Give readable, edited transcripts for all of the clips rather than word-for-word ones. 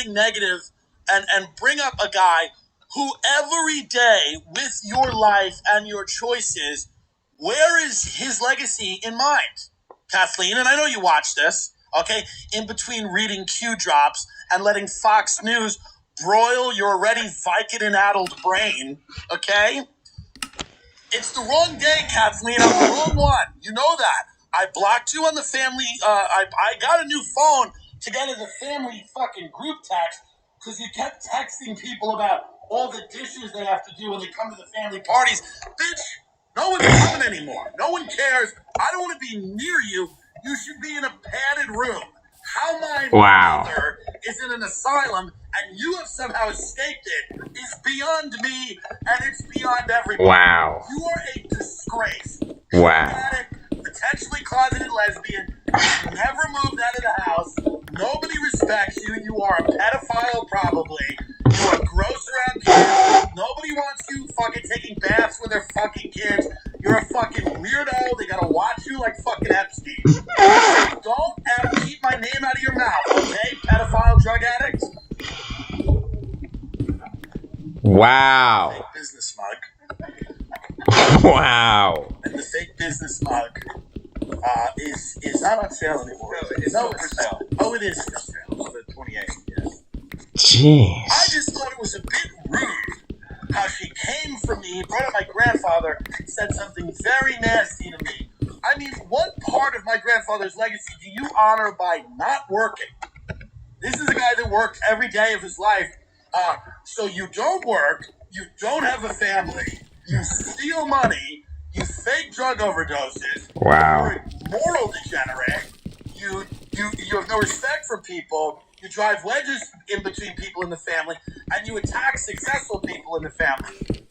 anything negative and bring up a guy who every day with your life and your choices, where is his legacy in mind, Kathleen? And I know you watch this, okay? In between reading Q drops and letting Fox News broil your already Vicodin-addled brain, okay? It's the wrong day, Kathleen. I'm the wrong one. You know that. I blocked you on the family. I got a new phone to get in the family fucking group text because you kept texting people about all the dishes they have to do when they come to the family parties. Bitch, no one's coming anymore. No one cares. I don't want to be near you. You should be in a padded room. How my mother is in an asylum and you have somehow escaped it is beyond me, and it's beyond everybody. Wow. You are a disgrace. Wow. Dramatic, potentially closeted lesbian. You never moved out of the house. Nobody respects you. You are a pedophile, probably. You are gross around kids. Nobody wants you fucking taking baths with their fucking kids. You're a fucking weirdo. They gotta watch you like fucking Epstein. Don't ever keep my name out of your mouth, okay? Pedophile, drug addict. Wow. Fake business mug. Wow. And the fake business mug is not on sale anymore. No, it's for sale. Oh, it is for sale. For the 28th, yes. Jeez. I just thought it was a bit rude how she came for me, brought up my grandfather, said something very nasty to me. I mean, what part of my grandfather's legacy do you honor by not working? This is a guy that worked every day of his life. So you don't work, you don't have a family, you steal money, you fake drug overdoses. Wow. You're a moral degenerate. You have no respect for people. You drive wedges in between people in the family, and you attack successful people in the family.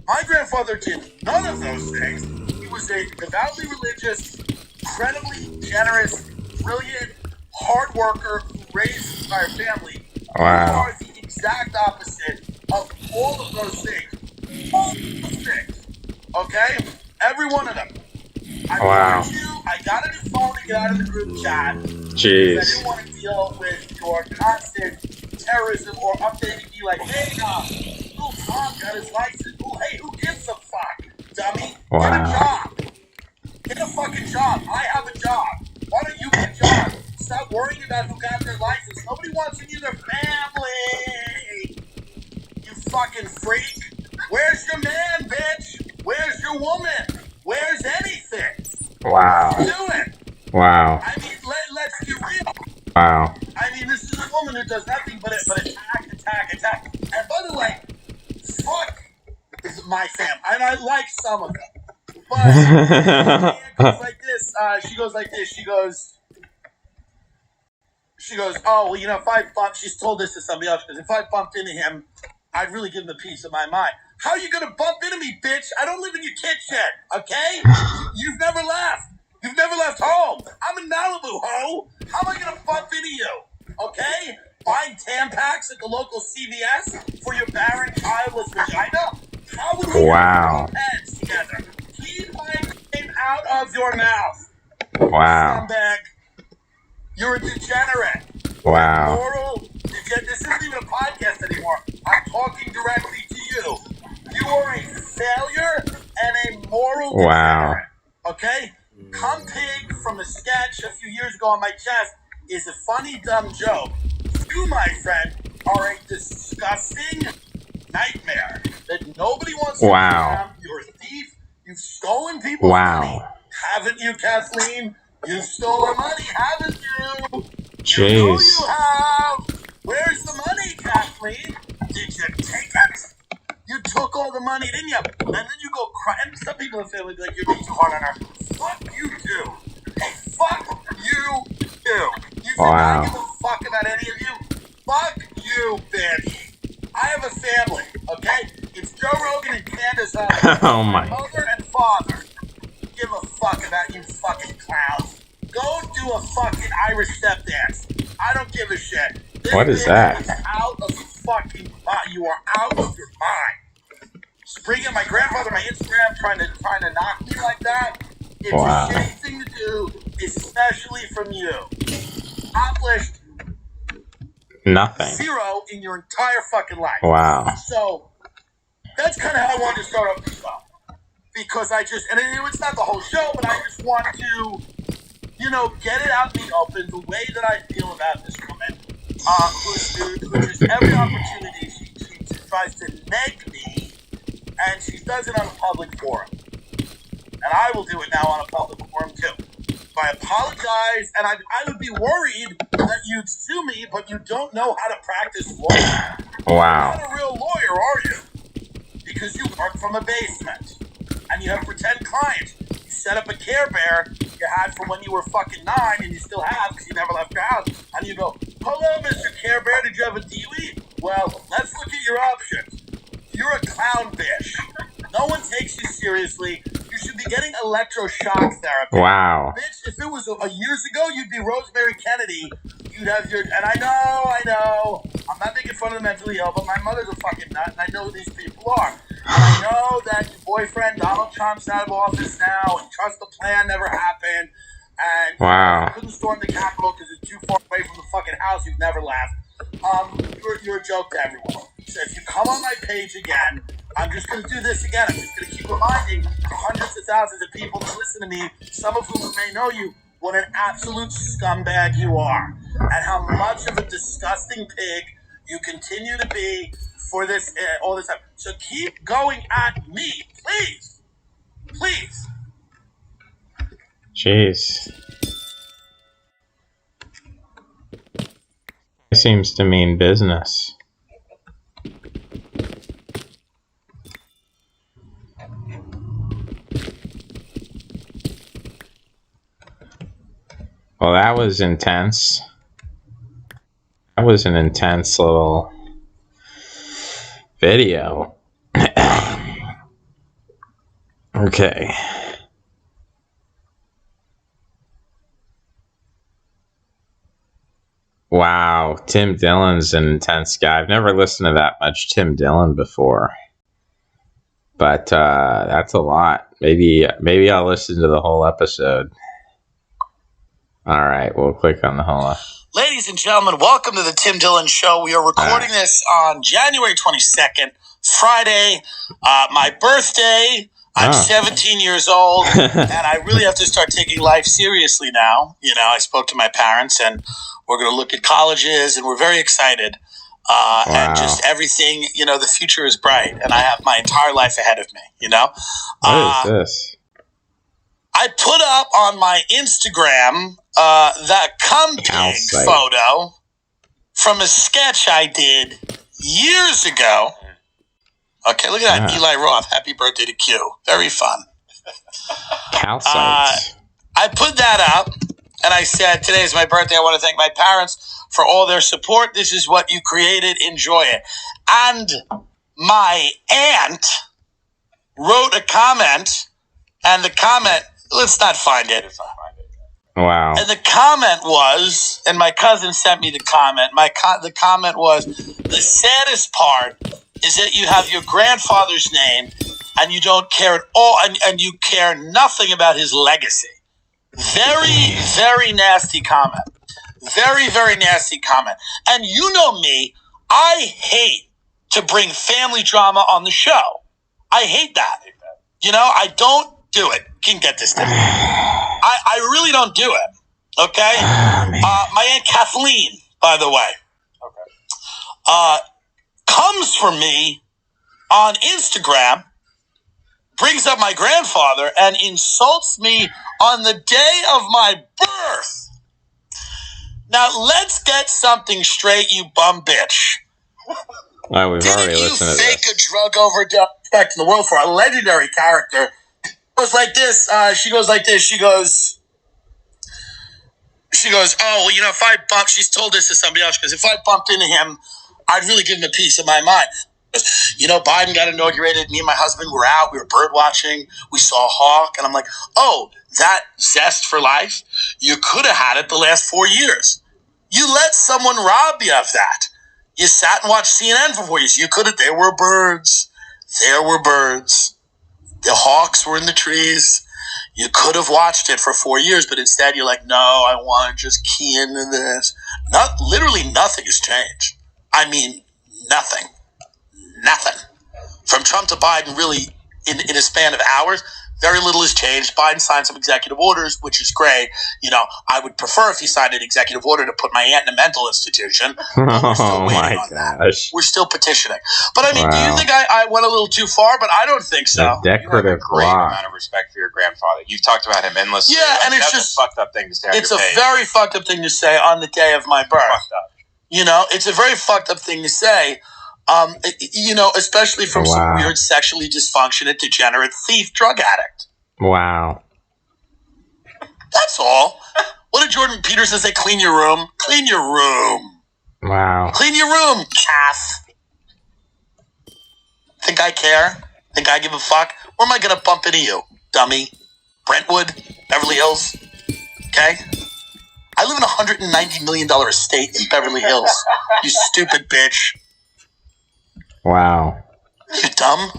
My grandfather did none of those things. He was a devoutly religious, incredibly generous, brilliant, hard worker who raised his entire family. Wow. You are the exact opposite of all of those things. All of those things. Okay? Every one of them. I warned you. I got a new phone to get out of the group chat. Jeez. I didn't want to deal with your constant terrorism or updating me like, hey, Tom got his license. Ooh, hey, who gives a fuck, dummy? Wow. Get a job. Get a fucking job. I have a job. Why don't you get a job? Stop worrying about who got their license. Nobody wants you in their family. You fucking freak. Where's your man, bitch? Where's your woman? Where's anything? Wow. What are you doing? Wow. I mean, let's be real. Wow. I mean, this is a woman who does nothing but attack. And by the way, fuck my fam. And I like some of them. But it goes like this. She goes like this. She goes, oh, well, you know, if I bumped, she's told this to somebody else, because if I bumped into him, I'd really give him a piece of my mind. How are you going to bump into me, bitch? I don't live in your kitchen, okay? You've never left. You've never left home. I'm in Malibu, ho. How am I going to bump into you, okay? Buying Tampax at the local CVS for your barren, childless vagina? How would we Wow. put heads together? Keep my name out of your mouth. Wow. Scumbag. You're a degenerate. Wow. Moral. This isn't even a podcast anymore. I'm talking directly to you. You are a failure and a moral degenerate. Okay? Cum Pig from a sketch a few years ago on my chest is a funny, dumb joke. You, my friend, are a disgusting nightmare that nobody wants to be around. You're a thief. You've stolen people's money. Haven't you, Kathleen? You've stolen money, haven't you? Jeez. You know you have. Where's the money, Kathleen? Did you take it? You took all the money, didn't you? And then you go cry. And some people in the family be like, you're being too hard on her. Fuck you too. Hey, fuck you too. You think I give a fuck about any of you? Fuck you, bitch. I have a family, okay? It's Joe Rogan and Candace Owens. Oh my. Mother and father. Give a fuck about you fucking clowns. Go do a fucking Irish step dance. I don't give a shit. This what is that? Is out of fucking mind. You are out of your mind. Bringing my grandfather, my Instagram, trying to knock me like that. It's a shitty thing to do, especially from you. Accomplished. Nothing. Zero in your entire fucking life. Wow. So that's kind of how I wanted to start off the show. Because and it's not the whole show, but I just want to, get it out in the open, the way that I feel about this woman, who just every opportunity she tries to neg me, and she does it on a public forum. And I will do it now on a public forum too. So I apologize, and I would be worried that you'd sue me, but you don't know how to practice law. Wow. You're not a real lawyer, are you? Because you work from a basement. And you have pretend clients. You set up a Care Bear you had from when you were fucking 9, and you still have because you never left your house. And you go, hello, Mr. Care Bear, did you have a DWI? Well, let's look at your options. You're a clown bitch. No one takes you seriously. You should be getting electroshock therapy. Wow. Bitch, if it was years ago, you'd be Rosemary Kennedy. You'd have your... And I know. I'm not making fun of the mentally ill, but my mother's a fucking nut, and I know who these people are. And I know that your boyfriend, Donald Trump's out of office now, and trust the plan never happened. And wow. You couldn't storm the Capitol because it's too far away from the fucking house you've never left. You're a joke to everyone. So if you come on my page again, I'm just going to do this again. I'm just going to keep reminding hundreds of thousands of people that listen to me, some of whom may know you, what an absolute scumbag you are. And how much of a disgusting pig you continue to be for this all this time. So keep going at me, please. Please. Jeez. It seems to mean business. Well, that was intense. That was an intense little video. Okay. Wow, Tim Dillon's an intense guy. I've never listened to that much Tim Dillon before. But that's a lot. Maybe I'll listen to the whole episode. All right, we'll click on the whole. Ladies and gentlemen, welcome to the Tim Dillon Show. We are recording this on January 22nd, Friday, my birthday. I'm 17 years old, and I really have to start taking life seriously now. I spoke to my parents, and we're going to look at colleges, and we're very excited. Wow. And just everything, the future is bright, and I have my entire life ahead of me, What is this? I put up on my Instagram that cum-pig photo from a sketch I did years ago. Okay, look at that. Eli Roth. Happy birthday to Q. Very fun. Calcites. I put that up, and I said, today is my birthday. I want to thank my parents for all their support. This is what you created. Enjoy it. And my aunt wrote a comment, and the comment, let's not find it. Wow. And the comment was, and my cousin sent me the comment, the comment was, the saddest part is that you have your grandfather's name and you don't care at all, and you care nothing about his legacy. Very, very nasty comment. Very, very nasty comment. And you know me, I hate to bring family drama on the show. I hate that. I don't do it. You can get this to me. I really don't do it. Okay? My Aunt Kathleen, by the way, comes for me on Instagram, brings up my grandfather, and insults me on the day of my birth. Now, let's get something straight, you bum bitch. Well, we've already listened to this. Didn't you fake a drug overdose back in the world for a legendary character? It goes like this. She goes like this. She goes, oh, well, if I bumped, she's told this to somebody else, because if I bumped into him, I'd really give him a piece of my mind. Biden got inaugurated. Me and my husband were out. We were bird watching. We saw a hawk. And I'm like, oh, that zest for life, you could have had it the last 4 years. You let someone rob you of that. You sat and watched CNN for 4 years. You could have. There were birds. There were birds. The hawks were in the trees. You could have watched it for 4 years, but instead you're like, no, I want to just key into this. Literally nothing has changed. I mean, nothing. Nothing. From Trump to Biden, really, in a span of hours, very little has changed. Biden signed some executive orders, which is great. I would prefer if he signed an executive order to put my aunt in a mental institution. We're still waiting on that. We're still petitioning. But I mean, do you think I went a little too far? But I don't think so. The decorative you have a great amount of respect for your grandfather. You've talked about him endlessly. Yeah, and it's just a fucked up thing to say. It's a very fucked up thing to say on the day of my birth. It's a very fucked up thing to say. Especially from some weird sexually dysfunctionate, degenerate thief, drug addict. Wow. That's all. What did Jordan Peterson say? Clean your room. Clean your room. Wow. Clean your room, calf. Think I care? Think I give a fuck? Where am I going to bump into you, dummy? Brentwood? Beverly Hills? Okay? I live in a $190 million estate in Beverly Hills. You stupid bitch. Wow. You dumb?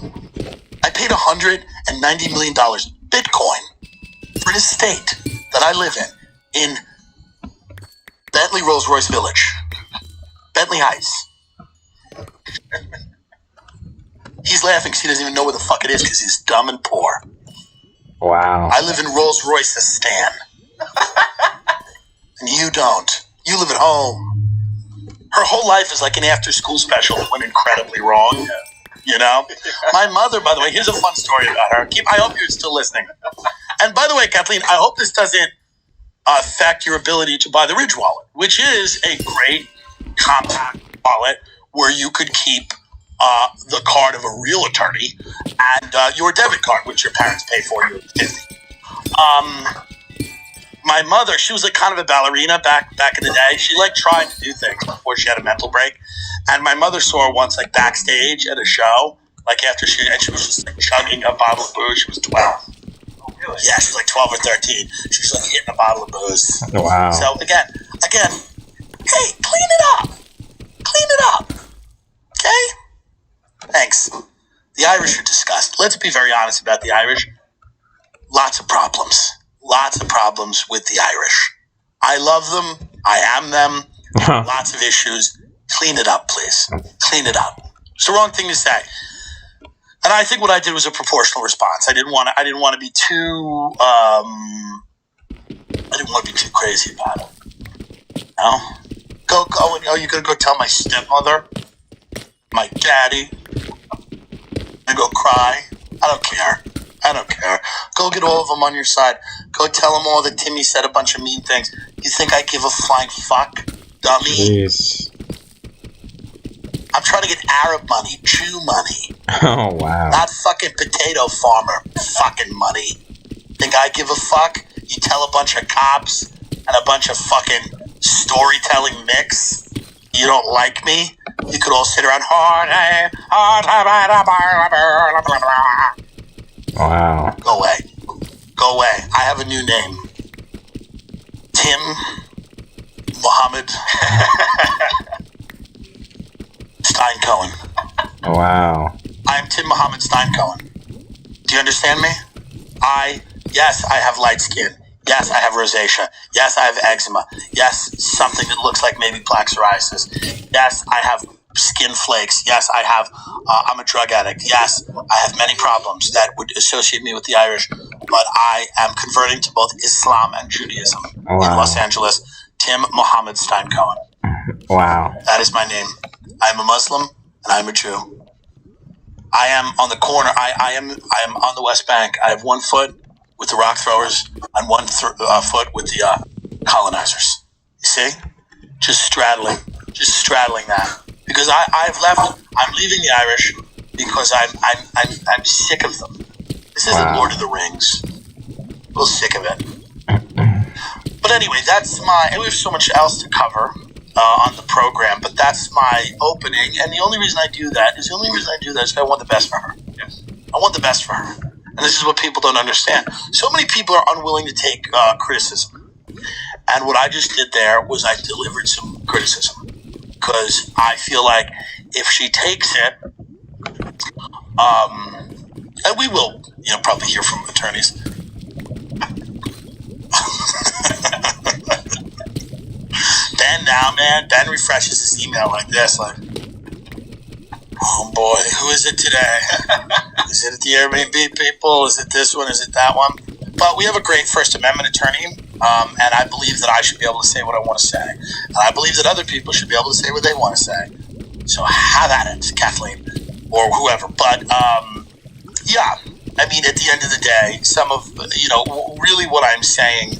I paid $190 million Bitcoin for an estate that I live in Bentley Rolls-Royce Village. Bentley Heights. He's laughing because he doesn't even know where the fuck it is because he's dumb and poor. Wow. I live in Rolls-Royce-istan. And you don't. You live at home. Her whole life is like an after-school special that went incredibly wrong. My mother, by the way, here's a fun story about her. I hope you're still listening. And by the way, Kathleen, I hope this doesn't affect your ability to buy the Ridge wallet, which is a great compact wallet where you could keep the card of a real attorney and your debit card, which your parents pay for you at 50. My mother, she was like kind of a ballerina back in the day. She tried to do things before she had a mental break. And my mother saw her once backstage at a show, after she was just chugging a bottle of booze. She was 12. Oh, really? Yeah, she was 12 or 13. She was hitting a bottle of booze. Wow. So again, hey, clean it up. Clean it up. Okay? Thanks. The Irish are discussed. Let's be very honest about the Irish. Lots of problems. Lots of problems with the Irish. I love them. I am them. Lots of issues. Clean it up, please. Clean it up. It's the wrong thing to say. And I think what I did was a proportional response. I didn't want to be too crazy about it. Go and you're gonna go tell my stepmother, my daddy, and go cry. I don't care. Go get all of them on your side. Go tell them all that Timmy said a bunch of mean things. You think I give a flying fuck, dummy? Jeez. I'm trying to get Arab money, Jew money. Oh, wow. Not fucking potato farmer fucking money. Think I give a fuck? You tell a bunch of cops and a bunch of fucking storytelling mix you don't like me? You could all sit around. Wow. Go away. Go away. I have a new name. Tim Mohammed Stein-Cohen. Wow. I am Tim Mohammed Stein-Cohen. Do you understand me? Yes, I have light skin. Yes, I have rosacea. Yes, I have eczema. Yes, something that looks like maybe plaque psoriasis. Yes, I have skin flakes. Yes, I'm a drug addict. Yes, I have many problems that would associate me with the Irish, but I am converting to both Islam and Judaism in Los Angeles. Tim Mohammed Stein-Cohen. Wow. That is my name. I am a Muslim and I am a Jew. I am on the corner. I am on the West Bank. I have one foot with the rock throwers and one foot with the colonizers. You see? Just straddling that. Because I've left. I'm leaving the Irish because I'm sick of them. This isn't Lord of the Rings. I'm a little sick of it. But anyway, we have so much else to cover on the program, but that's my opening. And the only reason I do that is because I want the best for her. Yes. I want the best for her. And this is what people don't understand. So many people are unwilling to take criticism. And what I just did there was I delivered some criticism. Because I feel like if she takes it, and we will, probably hear from attorneys. Ben now, man. Ben refreshes his email like this, like, oh boy, who is it today? Is it the Airbnb people? Is it this one? Is it that one? But we have a great First Amendment attorney, and I believe that I should be able to say what I want to say. And I believe that other people should be able to say what they want to say. So have at it, Kathleen, or whoever. But, yeah, I mean, at the end of the day, some of, really what I'm saying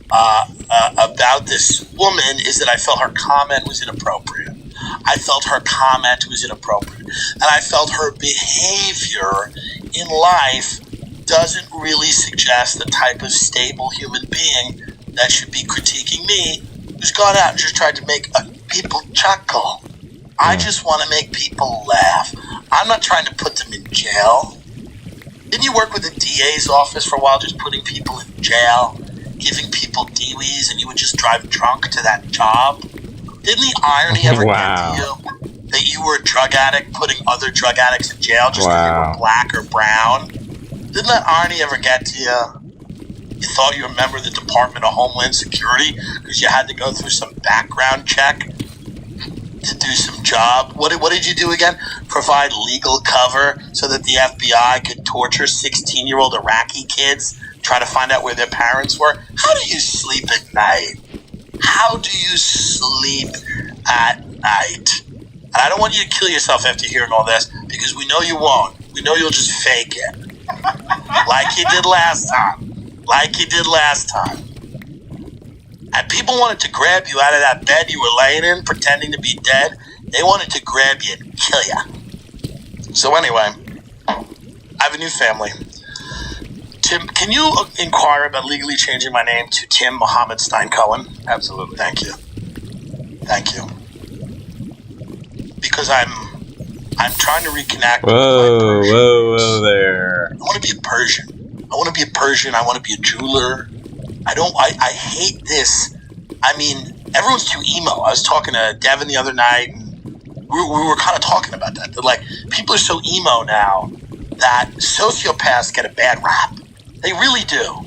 about this woman is that I felt her comment was inappropriate. I felt her comment was inappropriate. And I felt her behavior in life doesn't really suggest the type of stable human being that should be critiquing me, who's gone out and just tried to make people chuckle. I just want to make people laugh. I'm not trying to put them in jail. Didn't you work with the DA's office for a while, just putting people in jail, giving people DWIs, and you would just drive drunk to that job? Didn't the irony ever get to you that you were a drug addict putting other drug addicts in jail just because they were black or brown? Didn't that irony ever get to you? You thought you were a member of the Department of Homeland Security because you had to go through some background check to do some job. What did you do again? Provide legal cover so that the FBI could torture 16-year-old Iraqi kids, try to find out where their parents were? How do you sleep at night? How do you sleep at night? And I don't want you to kill yourself after hearing all this, because we know you won't. We know you'll just fake it. Like you did last time. And people wanted to grab you out of that bed you were laying in, pretending to be dead. They wanted to grab you and kill you. So anyway, I have a new family. Tim, can you inquire about legally changing my name to Tim Mohammed Stein Cohen? Absolutely. Thank you. Because I'm trying to reconnect with my Persian. Whoa there. I want to be a Persian. I want to be a jeweler. I hate this. I mean, everyone's too emo. I was talking to Devin the other night, and we were kind of talking about that. That, like, people are so emo now that sociopaths get a bad rap. They really do.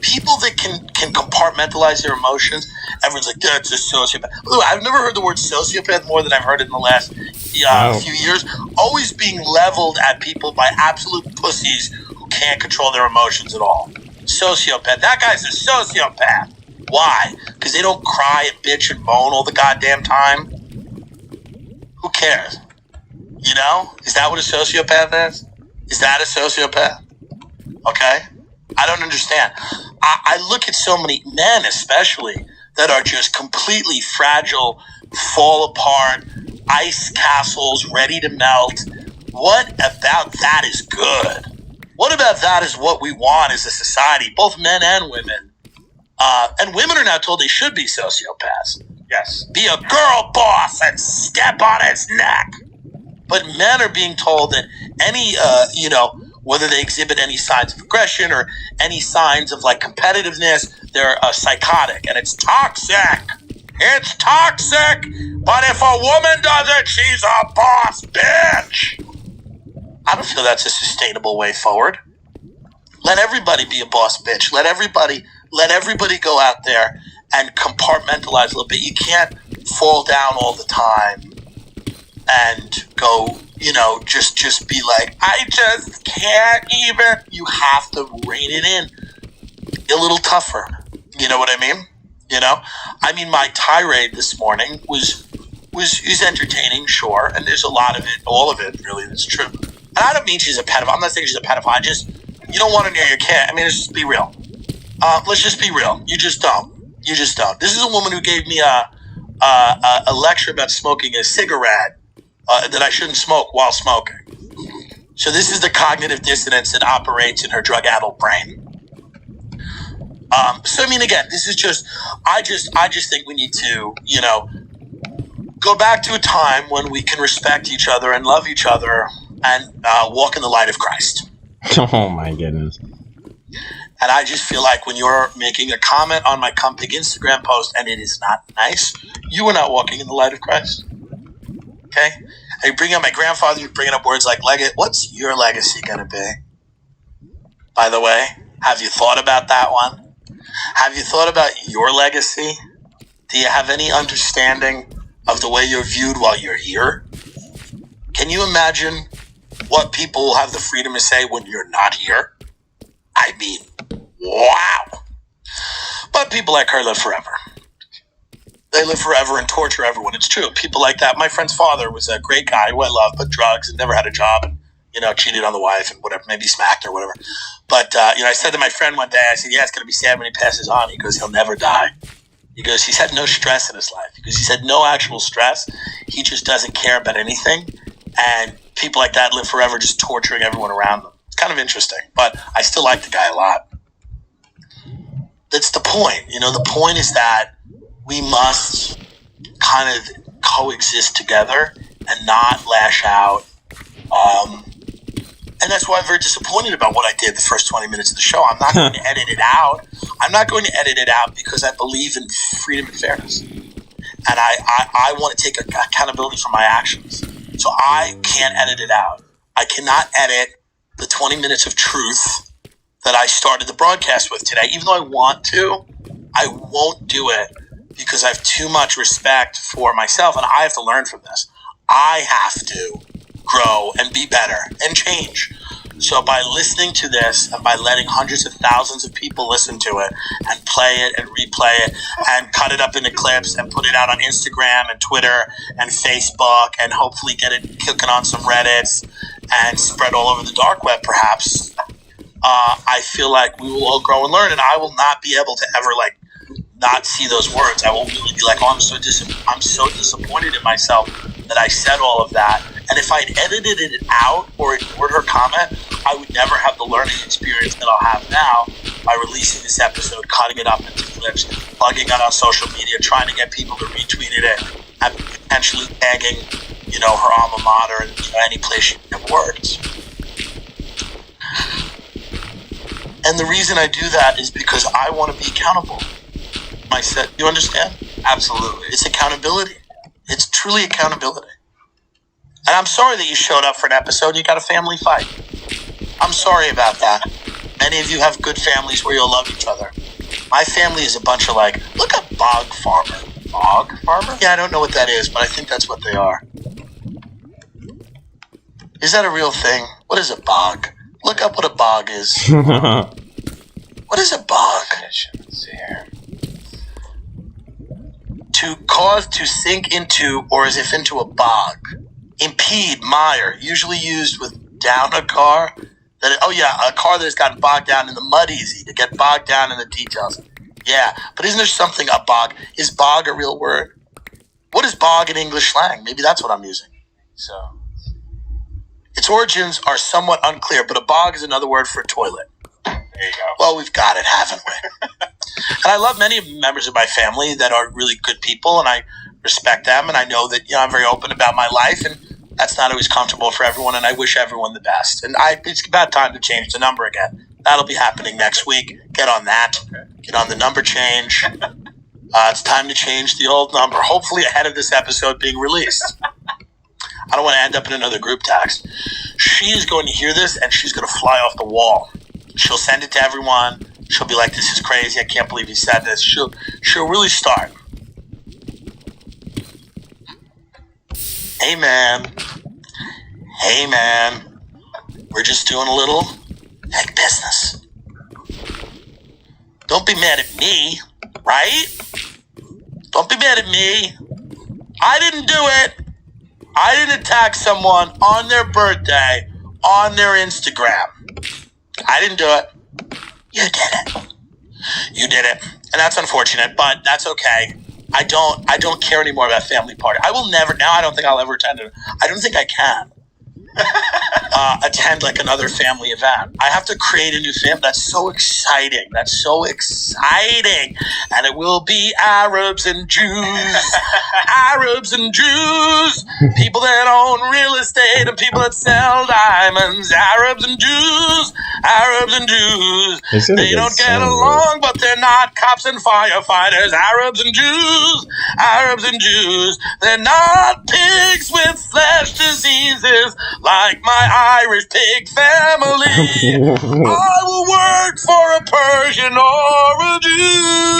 People that can compartmentalize their emotions, everyone's like, that's a sociopath. Although I've never heard the word sociopath more than I've heard it in the last few years. Always being leveled at people by absolute pussies who can't control their emotions at all. Sociopath. That guy's a sociopath. Why? Because they don't cry and bitch and moan all the goddamn time? Who cares? You know? Is that what a sociopath is? Is that a sociopath? Okay? I don't understand. I look at so many men, especially, that are just completely fragile, fall apart, ice castles ready to melt. What about that is good? What about that is what we want as a society, both men and women? And women are now told they should be sociopaths. Yes. Be a girl boss and step on his neck. But men are being told that any, whether they exhibit any signs of aggression or any signs of, like, competitiveness, they're psychotic. And it's toxic. It's toxic. But if a woman does it, she's a boss bitch. I don't feel that's a sustainable way forward. Let everybody be a boss bitch. Let everybody go out there and compartmentalize a little bit. You can't fall down all the time and go, just be like, I just can't even. You have to rein it in a little tougher. You know what I mean? My tirade this morning is entertaining, sure, and there's a lot of it, all of it, really, that's true. And I don't mean she's a pedophile. I'm not saying she's a pedophile. You don't want her near your kid. I mean, let's just be real. Let's just be real. You just don't. This is a woman who gave me a lecture about smoking a cigarette that I shouldn't smoke while smoking. So this is the cognitive dissonance that operates in her drug-addled brain. Again, this is just, I just think we need to, go back to a time when we can respect each other and love each other and walk in the light of Christ. Oh my goodness. And I just feel like when you're making a comment on my Cumpig Instagram post and it is not nice, you are not walking in the light of Christ. Okay? And you bring up my grandfather, you're bringing up words like legacy. What's your legacy going to be? By the way, have you thought about that one? Have you thought about your legacy? Do you have any understanding of the way you're viewed while you're here? Can you imagine what people will have the freedom to say when you're not here? I mean, wow. But people like her live forever. They live forever and torture everyone. It's true. People like that. My friend's father was a great guy who I loved, but drugs and never had a job and, cheated on the wife and whatever, maybe smacked or whatever. But, I said to my friend one day, I said, yeah, it's going to be sad when he passes on. He goes, he'll never die. He goes, he's had no stress in his life. He goes, he's had no actual stress. He just doesn't care about anything. And people like that live forever just torturing everyone around them. It's kind of interesting, but I still like the guy a lot. That's the point. The point is that we must kind of coexist together and not lash out. And that's why I'm very disappointed about what I did the first 20 minutes of the show. I'm not going to edit it out. I'm not going to edit it out because I believe in freedom and fairness. And I want to take accountability for my actions. So I can't edit it out. I cannot edit the 20 minutes of truth that I started the broadcast with today. Even though I want to, I won't do it because I have too much respect for myself and I have to learn from this. I have to grow and be better and change. So by listening to this and by letting hundreds of thousands of people listen to it and play it and replay it and cut it up into clips and put it out on Instagram and Twitter and Facebook and hopefully get it cooking on some Reddits and spread all over the dark web perhaps, I feel like we will all grow and learn, and I will not be able to ever not see those words. I will really be like, oh, I'm so disappointed in myself that I said all of that. And if I'd edited it out or ignored her comment, I would never have the learning experience that I'll have now by releasing this episode, cutting it up into clips, plugging it on social media, trying to get people to retweet it, and potentially tagging, her alma mater in any place she have words. And the reason I do that is because I want to be accountable. I said, you understand? Absolutely. It's accountability. It's truly accountability. And I'm sorry that you showed up for an episode and you got a family fight. I'm sorry about that. Many of you have good families where you'll love each other. My family is a bunch of look up bog farmer. Bog farmer? Yeah, I don't know what that is, but I think that's what they are. Is that a real thing? What is a bog? Look up what a bog is. What is a bog? Let's see here. To cause to sink into or as if into a bog. Impede, mire, usually used with down a car. A car that has gotten bogged down in the mud easy, to get bogged down in the details. Yeah, but isn't there something, a bog? Is bog a real word? What is bog in English slang? Maybe that's what I'm using. So, its origins are somewhat unclear, but a bog is another word for a toilet. there you go. Well, we've got it, haven't we? And I love many members of my family that are really good people, and I respect them, and I know that I'm very open about my life, and that's not always comfortable for everyone, and I wish everyone the best. And it's about time to change the number again. That'll be happening next week. Get on that. Okay. Get on the number change. It's time to change the old number, hopefully ahead of this episode being released. I don't want to end up in another group text. She is going to hear this, and she's going to fly off the wall. She'll send it to everyone. She'll be like, this is crazy. I can't believe he said this. She'll really start. Hey, man. We're just doing a little egg business. Don't be mad at me, right? Don't be mad at me. I didn't do it. I didn't attack someone on their birthday on their Instagram. I didn't do it. You did it. And that's unfortunate, but that's okay. I don't care anymore about family party. I will never, now I don't think I'll ever attend it. I don't think I can attend another family event. I have to create a new family. That's so exciting. And it will be Arabs and Jews. Arabs and Jews. People that own real estate and people that sell diamonds. Arabs and Jews. They don't get along, but they're not cops and firefighters. Arabs and Jews. They're not pigs with flesh disease. diseases like my Irish pig family. I will work for a Persian or a Jew.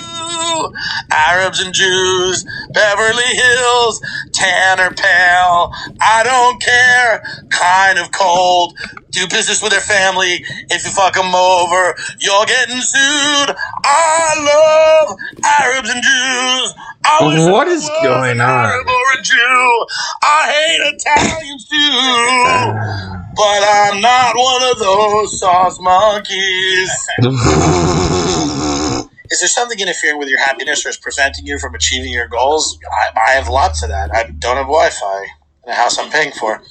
Arabs and Jews, Beverly Hills, tan or pale, I don't care, kind of cold. Do business with their family. If you fuck them over, you're getting sued. I love Arabs and Jews. What is going on? Arab or a Jew. I hate Italians too. But I'm not one of those sauce monkeys. Is there something interfering with your happiness or is preventing you from achieving your goals? I have lots of that. I don't have Wi-Fi in a house I'm paying for.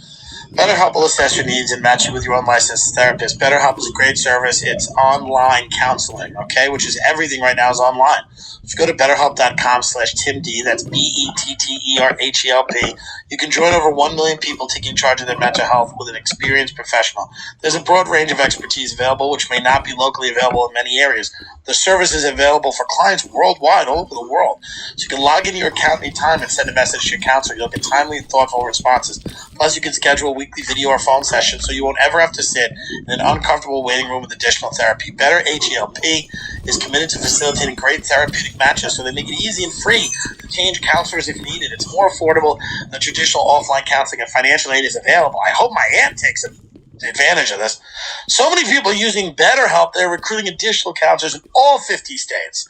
BetterHelp will assess your needs and match you with your own licensed therapist. BetterHelp is a great service. It's online counseling, okay, which is everything right now is online. If you go to BetterHelp.com/TimD, that's BetterHelp, you can join over 1 million people taking charge of their mental health with an experienced professional. There's a broad range of expertise available, which may not be locally available in many areas. The service is available for clients worldwide, all over the world. So you can log into your account anytime and send a message to your counselor. You'll get timely and thoughtful responses. Plus, you can schedule weekly video or phone sessions so you won't ever have to sit in an uncomfortable waiting room with additional therapy. BetterHelp is committed to facilitating great therapeutic matches, so they make it easy and free to change counselors if needed. It's more affordable than traditional offline counseling, and financial aid is available. I hope my aunt takes advantage of this. So many people are using BetterHelp. They're recruiting additional counselors in all 50 states.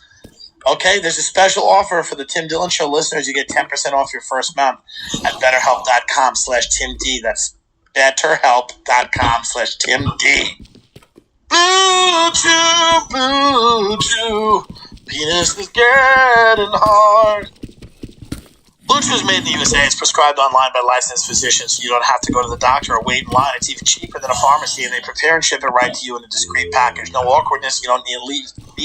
Okay, there's a special offer for the Tim Dillon Show listeners. You get 10% off your first month at BetterHelp.com/TimD. That's BetterHelp.com/TimD. Blue Chew, penis is getting hard. Blue Chew is made in the USA. It's prescribed online by licensed physicians, so you don't have to go to the doctor or wait in line. It's even cheaper than a pharmacy, and they prepare and ship it right to you in a discreet package. No awkwardness. You don't need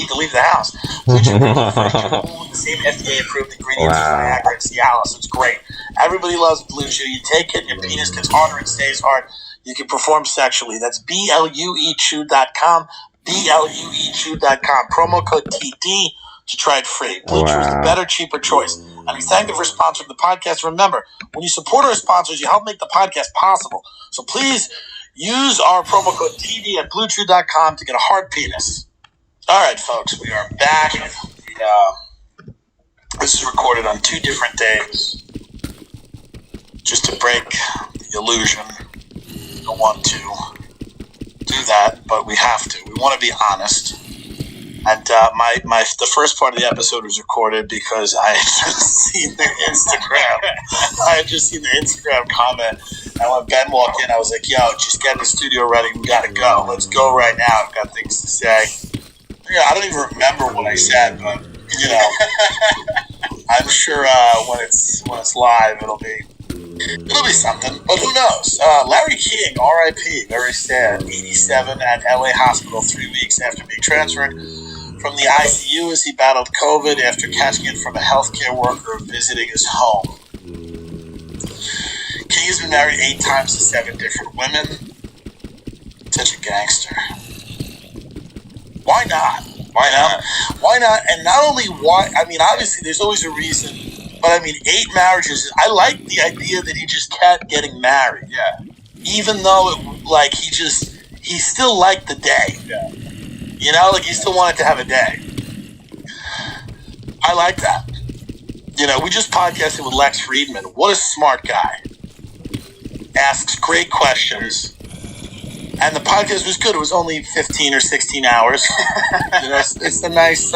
to leave the house. Blue Chew with the same FDA-approved ingredients as Viagra and Cialis, so it's great. Everybody loves Blue Chew. You take it, and your penis gets harder and stays hard. You can perform sexually. That's BLUEchew.com. BLUEchew.com. Promo code TD to try it free. Blue Chew is the better, cheaper choice. And we thank you for sponsoring the podcast. Remember, when you support our sponsors, you help make the podcast possible. So please use our promo code TD at BlueChew.com to get a hard penis. All right, folks, we are back. This is recorded on 2 different days. Just to break the illusion. We don't want to do that, but we have to. We want to be honest. And the first part of the episode was recorded because I had just seen the Instagram comment. And when Ben walked in, I was like, yo, just get the studio ready. We got to go. Let's go right now. I've got things to say. I don't even remember what I said, but, I'm sure when it's live, it'll be something. But who knows? Larry King, R.I.P., very sad, 87 at L.A. hospital 3 weeks after being transferred from the ICU as he battled COVID after catching it from a healthcare worker visiting his home. King has been married 8 times to 7 different women. Such a gangster. Why not? Why not? And not only why, obviously there's always a reason, but 8 marriages. I like the idea that he just kept getting married. Yeah. Even though he still liked the day. Yeah. He still wanted to have a day. I like that. We just podcasted with Lex Friedman. What a smart guy. Asks great questions. And the podcast was good. It was only 15 or 16 hours. It's a nice,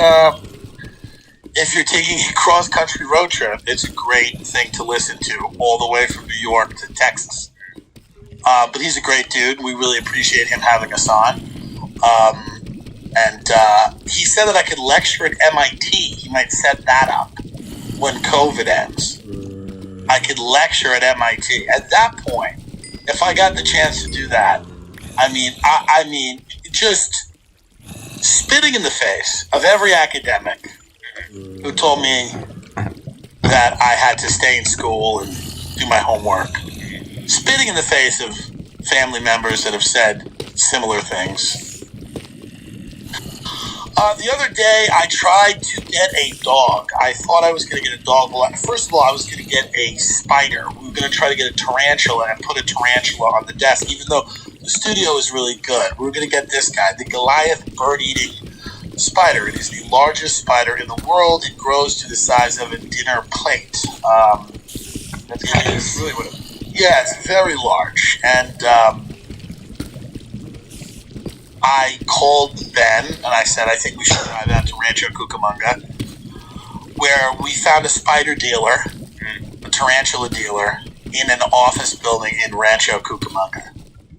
if you're taking a cross-country road trip, it's a great thing to listen to all the way from New York to Texas. But he's a great dude. We really appreciate him having us on. And he said that I could lecture at MIT. He might set that up when COVID ends. I could lecture at MIT. At that point, if I got the chance to do that, just spitting in the face of every academic who told me that I had to stay in school and do my homework. Spitting in the face of family members that have said similar things. The other day, I tried to get a dog. I thought I was going to get a dog. Well, first of all, I was going to get a spider. We going to try to get a tarantula and put a tarantula on the desk, even though the studio is really good. We were going to get this guy, the Goliath bird-eating spider. It is the largest spider in the world. It grows to the size of a dinner plate. That's really what it is. Yeah, it's very large. And I called Ben and I said, I think we should drive out to Rancho Cucamonga, where we found a spider dealer, a tarantula dealer, in an office building in Rancho Cucamonga.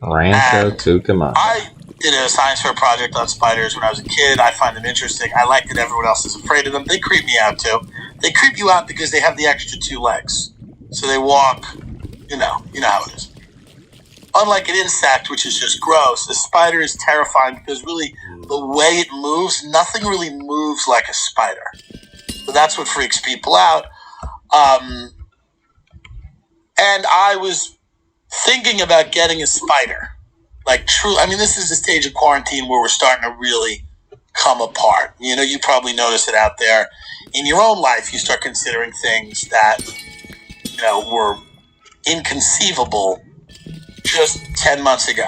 Rancho Cucamonga. I did a science fair project on spiders when I was a kid. I find them interesting. I like that everyone else is afraid of them. They creep me out too. They creep you out because they have the extra 2 legs. So they walk, you know how it is. Unlike an insect, which is just gross, a spider is terrifying because really the way it moves, nothing really moves like a spider. So that's what freaks people out. And I was thinking about getting a spider. Like, true. I mean, this is the stage of quarantine where we're starting to really come apart. You know, you probably notice it out there in your own life. You start considering things that, you know, were inconceivable just 10 months ago.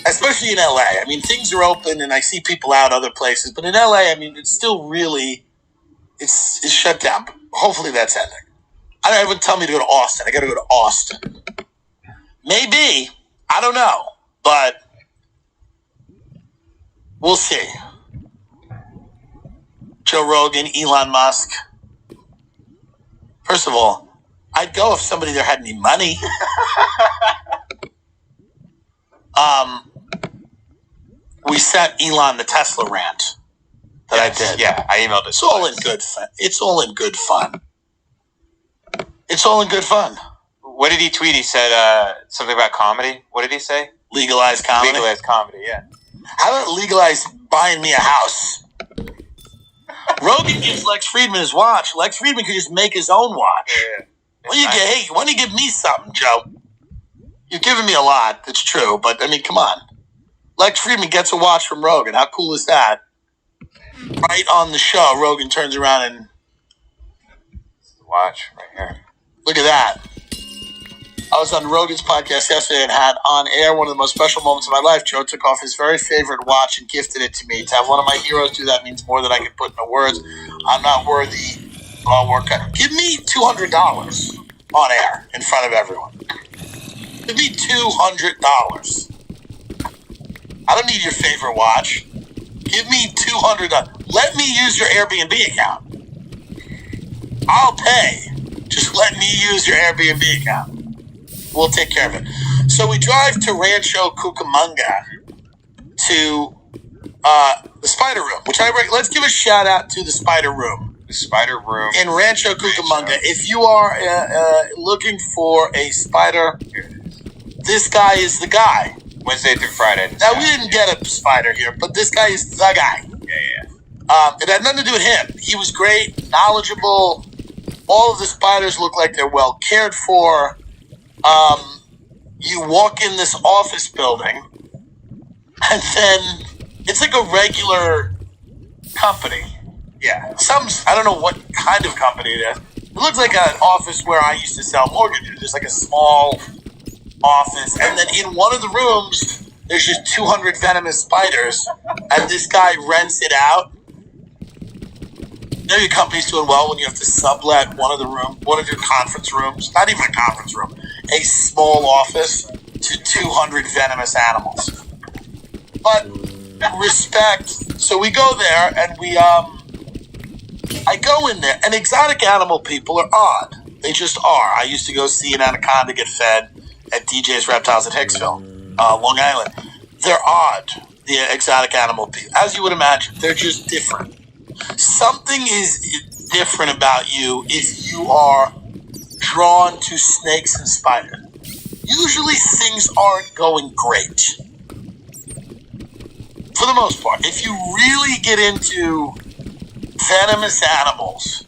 Especially in LA. I mean, things are open and I see people out other places. But in LA, I mean, it's still really, it's shut down. But hopefully that's ending. I don't even tell me to go to Austin. I got to go to Austin. Maybe. I don't know. But we'll see. Joe Rogan, Elon Musk. First of all, I'd go if somebody there had any money. We sent Elon the Tesla rant that I did. Yeah, I emailed it. It's all in good fun. It's all in good fun. It's all in good fun. What did he tweet? He said something about comedy. What did he say? Legalize comedy. Legalize comedy, yeah. How about legalize buying me a house? Rogan gives Lex Friedman his watch. Lex Friedman could just make his own watch. Yeah. Why don't you give me something, Joe? You're giving me a lot. That's true, but I mean, come on. Lex Friedman gets a watch from Rogan. How cool is that? Right on the show, Rogan turns around and Watch right here. look at that. I was on Rogan's podcast yesterday and had on air one of the most special moments of my life. Joe took off his very favorite watch and gifted it to me. To have one of my heroes do that means more than I can put into words. I'm not worthy, but I'll work out. Give me $200 on air in front of everyone. Give me $200. I don't need your favorite watch. Give me $200. Let me use your Airbnb account. I'll pay. Just let me use your Airbnb account. We'll take care of it. So we drive to Rancho Cucamonga to the Spider Room, which let's give a shout out to the Spider Room. The Spider Room In Rancho Cucamonga. If you are looking for a spider, this guy is the guy. Wednesday through Friday. Now, we didn't get a spider here, but this guy is the guy. Yeah. It had nothing to do with him. He was great, knowledgeable. All of the spiders look like they're well cared for. You walk in this office building, and then it's like a regular company. Yeah. I don't know what kind of company it is. It looks like an office where I used to sell mortgages. There's like a small office, and then in one of the rooms, there's just 200 venomous spiders, and this guy rents it out. You know your company's doing well when you have to sublet one of your conference rooms, not even a conference room, a small office to 200 venomous animals. But respect. So we go there and I go in there, and exotic animal people are odd. They just are. I used to go see an anaconda get fed at DJ's Reptiles at Hicksville, Long Island. They're odd, the exotic animal people. As you would imagine, they're just different. Something is different about you if you are drawn to snakes and spiders. Usually things aren't going great. For the most part. If you really get into venomous animals,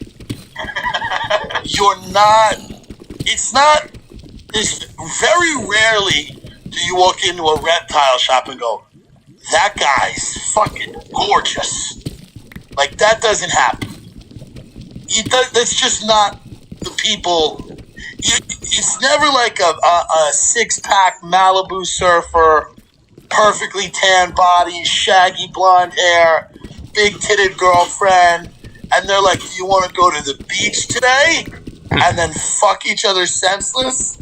very rarely do you walk into a reptile shop and go, that guy's fucking gorgeous. Like, that doesn't happen. That's just not the people It's never like a six-pack Malibu surfer, perfectly tan body, shaggy blonde hair, big-titted girlfriend, and they're like, do you want to go to the beach today? And then fuck each other senseless?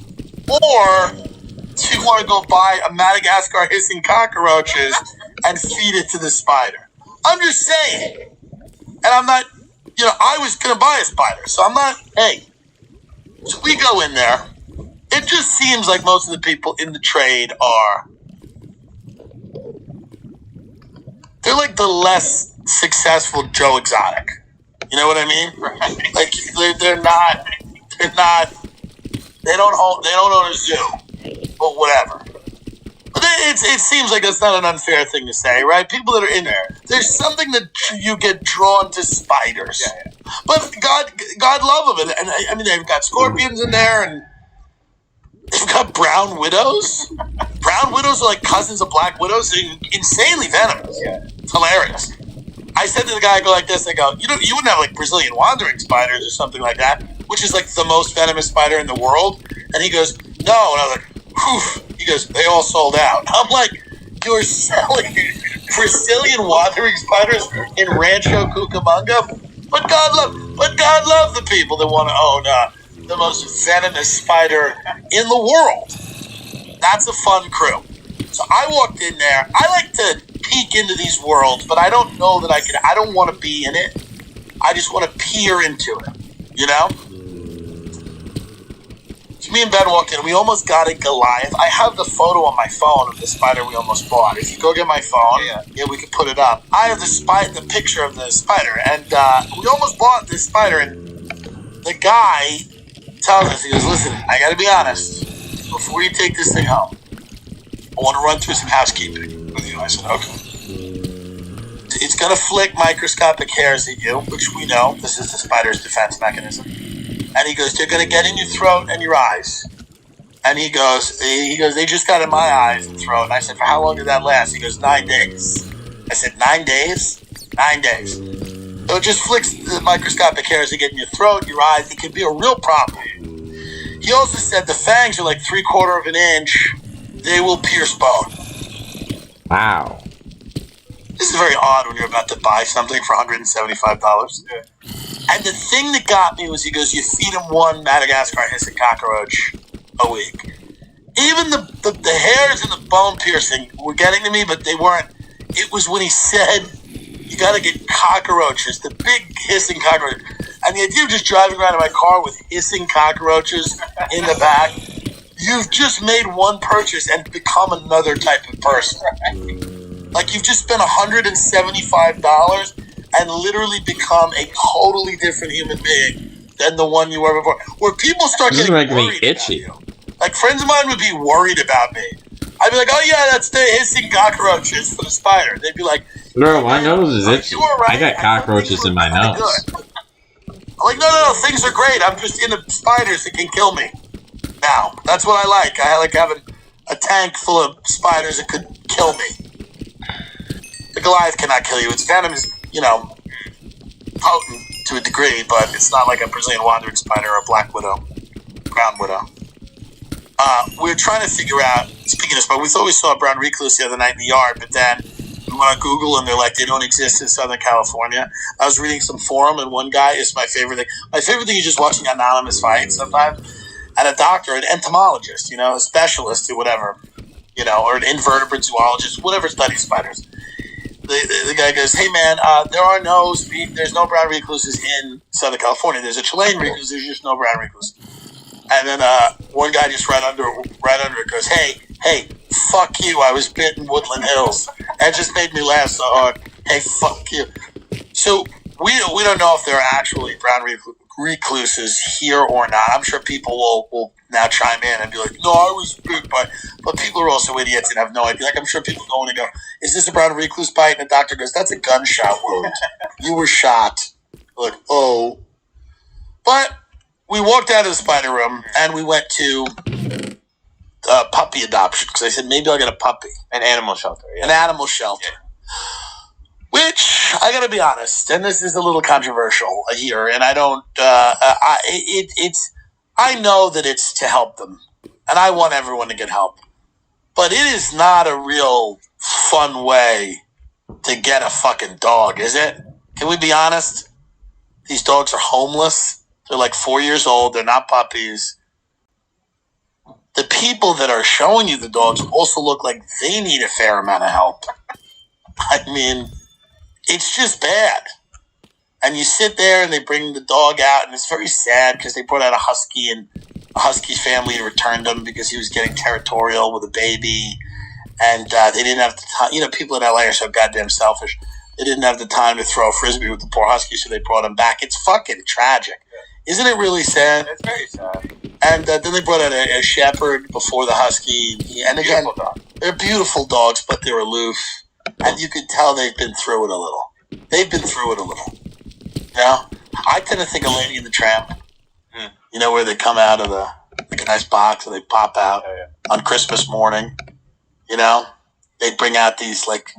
Or do you want to go buy a Madagascar hissing cockroaches and feed it to the spider? I'm just saying. And I'm not, I was going to buy a spider, so I'm not, hey. So we go in there. It just seems like most of the people in the trade they're like the less successful Joe Exotic. You know what I mean? Right. Like they're not, they don't own a zoo, but whatever. But it seems like that's not an unfair thing to say, right? People that are in there, there's something that you get drawn to spiders. Yeah. But God love them, and I mean they've got scorpions in there, and they've got brown widows. Brown widows are like cousins of black widows. They're insanely venomous. Yeah. It's hilarious. I said to the guy, I go like this. I go, you wouldn't have like Brazilian wandering spiders or something like that, which is like the most venomous spider in the world. And he goes, no. And I was like, whew. He goes, they all sold out. I'm like, you're selling Brazilian wandering spiders in Rancho Cucamonga? But God love the people that want to own the most venomous spider in the world. That's a fun crew. So I walked in there. I like to peek into these worlds, but I don't know that I don't want to be in it. I just want to peer into it, So me and Ben walked in. We almost got a Goliath. I have the photo on my phone of the spider we almost bought. If you go get my phone, yeah, we can put it up. I have the picture of the spider, and we almost bought this spider, and the guy tells us, he goes, listen, I got to be honest. Before you take this thing home, I want to run through some housekeeping with you. I said, okay. It's going to flick microscopic hairs at you, which we know. This is the spider's defense mechanism. And he goes, they're going to get in your throat and your eyes. And he goes, they just got in my eyes and throat. And I said, for how long did that last? He goes, 9 days. I said, 9 days? 9 days. So it just flicks the microscopic hairs that get in your throat, your eyes. It could be a real problem. He also said the fangs are like 3/4 of an inch. They will pierce bone. Wow. This is very odd when you're about to buy something for $175. Yeah. And the thing that got me was he goes, you feed him one Madagascar hissing cockroach a week. Even the hairs and the bone piercing were getting to me, but they weren't. It was when he said, you got to get cockroaches, the big hissing cockroaches. And the idea of just driving around in my car with hissing cockroaches in the back, you've just made one purchase and become another type of person. Like you've just spent $175 and literally become a totally different human being than the one you were before. Where people start This is getting making me worried itchy. about you. Like friends of mine would be worried about me. I'd be like, oh yeah, that's the hissing cockroaches for the spider. They'd be like, Bro, my nose is itchy. you were right. I got cockroaches in my nose. Good. I'm like, no, things are great. I'm just into spiders that can kill me. Now, that's what I like. I like having a tank full of spiders that could kill me. The Goliath cannot kill you. Its venom is, potent to a degree, but it's not like a Brazilian wandering spider or a black widow, brown widow. We were trying to figure out, speaking of spiders, we thought we saw a brown recluse the other night in the yard, but then we went on Google and they're like, they don't exist in Southern California. I was reading some forum and one guy is my favorite thing. My favorite thing is just watching anonymous fights sometimes. And a doctor, an entomologist, a specialist or whatever, or an invertebrate zoologist, whatever studies spiders. The guy goes, hey man, there's no brown recluses in Southern California. There's a Chilean recluse, there's just no brown recluse. And then one guy just right under it goes, hey, fuck you, I was bit in Woodland Hills. That just made me laugh so hard. Hey, fuck you. So we don't know if there are actually brown recluses here or not. I'm sure people will now chime in and be like, no, I was bit by, but people are also idiots and have no idea. Like, I'm sure people go in and go, is this a brown recluse bite? And the doctor goes, that's a gunshot wound. You were shot. Like, oh. But we walked out of the spider room and we went to puppy adoption because I said, maybe I'll get a puppy. An animal shelter. Yeah. An animal shelter. Yeah. Which, I gotta be honest, and this is a little controversial here, and I don't, I know that it's to help them, and I want everyone to get help. But it is not a real fun way to get a fucking dog, is it? Can we be honest? These dogs are homeless. They're like 4 years old. They're not puppies. The people that are showing you the dogs also look like they need a fair amount of help. I mean, it's just bad. And you sit there and they bring the dog out, and it's very sad because they brought out a husky, and a husky's family returned him because he was getting territorial with a baby. And they didn't have the time. You know, people in LA are so goddamn selfish. They didn't have the time to throw a frisbee with the poor husky, so they brought him back. It's fucking tragic. Isn't it really sad? It's very sad. And then they brought out a shepherd before the husky. And again, they're beautiful dogs, but they're aloof. And you could tell they've been through it a little. You know? I tend to think of Lady and the Tramp. You know, where they come out of like a nice box and they pop out on Christmas morning. You know? They bring out these, like,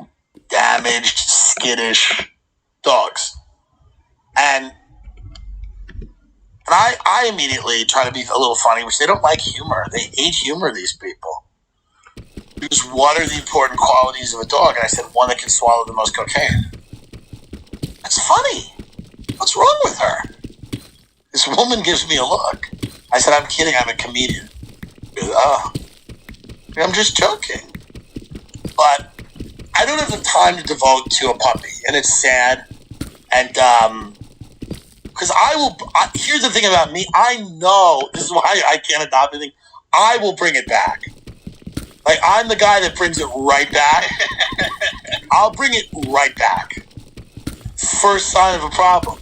damaged, skittish dogs. And I immediately try to be a little funny, which they don't like humor. They hate humor, these people. Because what are the important qualities of a dog? And I said, one that can swallow the most cocaine. That's funny. What's wrong with her? This woman gives me a look. I said, I'm kidding. I'm a comedian. She goes, oh. I'm just joking. But I don't have the time to devote to a puppy. And it's sad. And, because here's the thing about me. I know, this is why I can't adopt anything. I will bring it back. Like, I'm the guy that brings it right back. I'll bring it right back. First sign of a problem.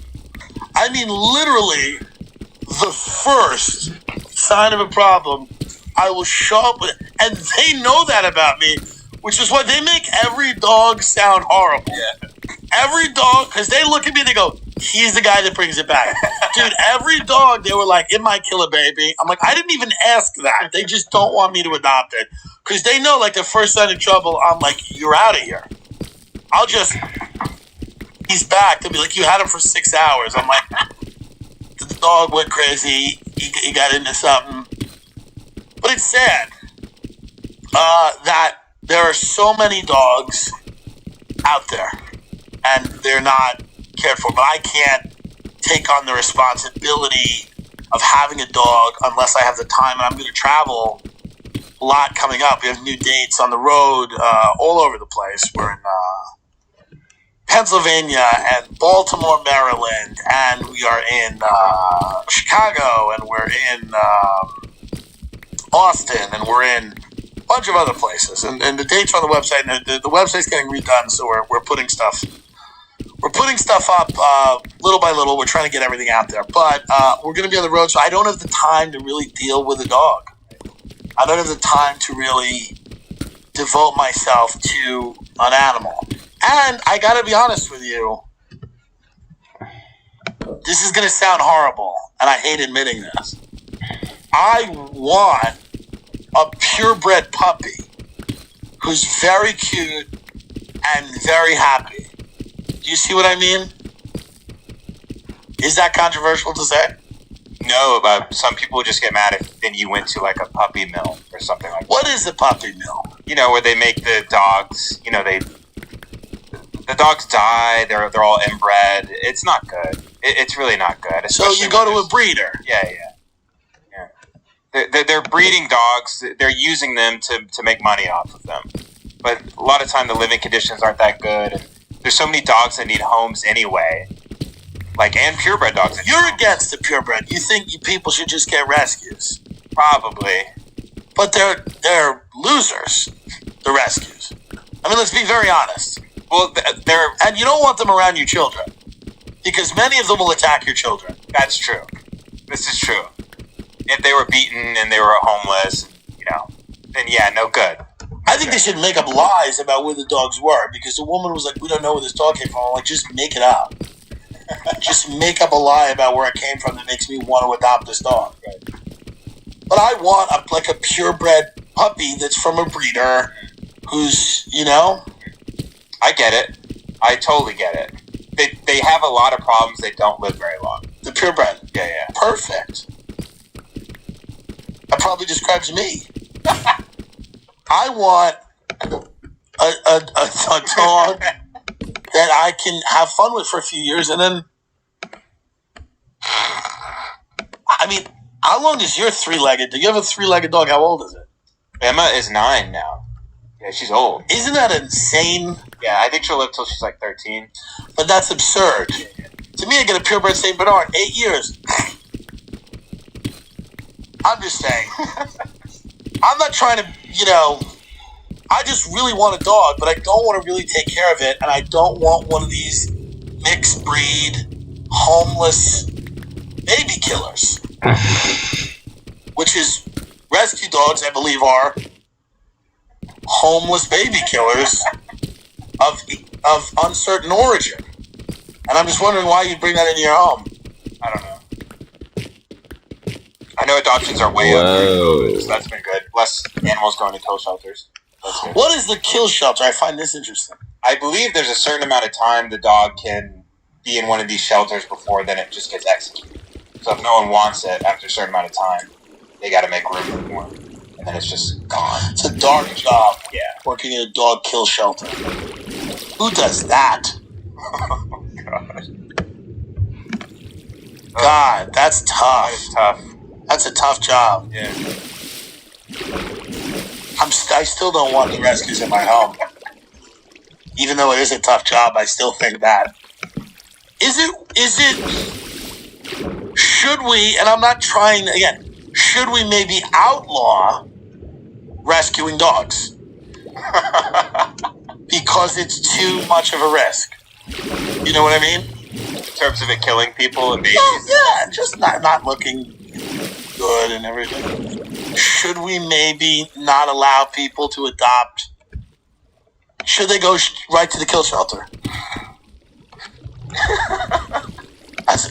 I mean, literally, the first sign of a problem, I will show up with it. And they know that about me, which is why they make every dog sound horrible. Yeah. Every dog, because they look at me and they go, he's the guy that brings it back. Dude, every dog, they were like, it might kill a baby. I'm like, I didn't even ask that. They just don't want me to adopt it. Because they know, like, the first sign of trouble, I'm like, you're out of here. He's back. They'll be like, you had him for 6 hours. I'm like, the dog went crazy. He got into something. But it's sad that there are so many dogs out there and they're not cared for. But I can't take on the responsibility of having a dog unless I have the time. And I'm going to travel a lot coming up. We have new dates on the road all over the place. We're in Pennsylvania and Baltimore, Maryland, and we are in Chicago, and we're in Austin, and we're in a bunch of other places. And the dates are on the website, and the website's getting redone, so we're putting stuff. We're putting stuff up little by little. We're trying to get everything out there, but we're going to be on the road, so I don't have the time to really deal with a dog. I don't have the time to really devote myself to an animal. And I gotta be honest with you, this is gonna sound horrible, and I hate admitting this. I want a purebred puppy who's very cute and very happy. Do you see what I mean? Is that controversial to say? No, but some people just get mad if then you went to like a puppy mill or something like that. What is a puppy mill? You know, where they make the dogs, you know, the dogs die, they're all inbred. It's not good. It's really not good. So you go to a breeder. Yeah. They're breeding dogs. They're using them to make money off of them. But a lot of time the living conditions aren't that good. And there's so many dogs that need homes anyway. Like, and purebred dogs. You're against the purebred. You think people should just get rescues. Probably. But they're losers, the rescues. I mean, let's be very honest. Well, and you don't want them around your children. Because many of them will attack your children. That's true. This is true. If they were beaten and they were homeless, you know, then yeah, no good. I think they should make up lies about where the dogs were. Because the woman was like, we don't know where this dog came from. I'm like, just make it up. Just make up a lie about where it came from that makes me want to adopt this dog. But I want a purebred puppy that's from a breeder who's, you know. I get it. I totally get it. They have a lot of problems. They don't live very long. The purebred. Yeah. Perfect. That probably describes me. I want a dog that I can have fun with for a few years, and then, I mean, how long is your three-legged? Do you have a three-legged dog? How old is it? Emma is 9 now. Yeah, she's old. Isn't that insane? Yeah, I think she'll live till she's like 13. But that's absurd. To me, I get a purebred St. Bernard, 8 years. I'm just saying. I'm not trying to, I just really want a dog, but I don't want to really take care of it, and I don't want one of these mixed breed, homeless baby killers. Which is, rescue dogs, I believe, are homeless baby killers of uncertain origin. And I'm just wondering why you bring that into your home. I don't know. I know adoptions are way up here, so that's been good. Less animals going to kill shelters. What is the kill shelter? I find this interesting. I believe there's a certain amount of time the dog can be in one of these shelters before then it just gets executed. So if no one wants it after a certain amount of time, they got to make room for it. And then it's just gone. It's a dark job. Yeah. Working in a dog kill shelter. Who does that? Oh, God. God, that's tough. That is tough. That's a tough job. Yeah. I still don't want the rescues in my home. Even though it is a tough job, I still think that. Should we, and I'm not trying, again, should we maybe outlaw rescuing dogs? Because it's too much of a risk. You know what I mean? In terms of it killing people and babies? Oh, yeah, just not looking good and everything. Should we maybe not allow people to adopt? Should they go right to the kill shelter?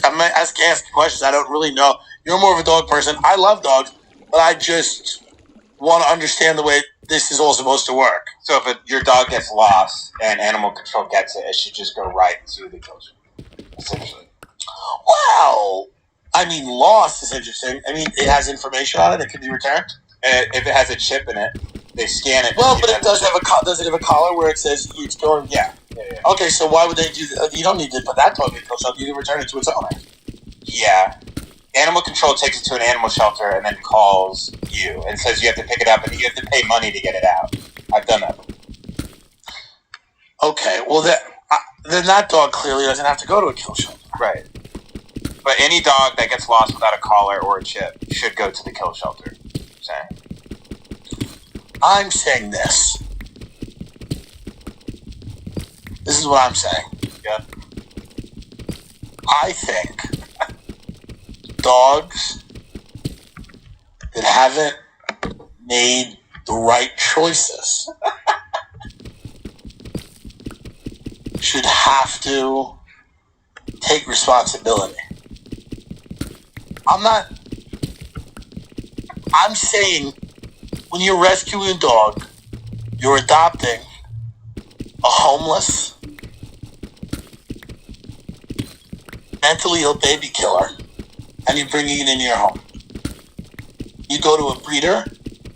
I'm asking questions. I don't really know. You're more of a dog person. I love dogs, but I just want to understand the way this is all supposed to work. So if your dog gets lost and animal control gets it, it should just go right to the kill shelter, essentially. Well, I mean, lost is interesting. I mean, it has information on it that can be returned. If it has a chip in it, they scan it. Well, but it does have does it have a collar where it says it's going? Yeah. Okay, so why would they do that? You don't need to put that dog in a kill shelter. You can return it to its owner. Yeah. Animal control takes it to an animal shelter and then calls you and says you have to pick it up and you have to pay money to get it out. I've done that. Okay, well then that dog clearly doesn't have to go to a kill shelter. Right. But any dog that gets lost without a collar or a chip should go to the kill shelter. I'm saying this. This is what I'm saying. Yeah. I think dogs that haven't made the right choices should have to take responsibility. I'm saying when you're rescuing a dog, you're adopting a homeless, mentally ill baby killer, and you're bringing it into your home. You go to a breeder,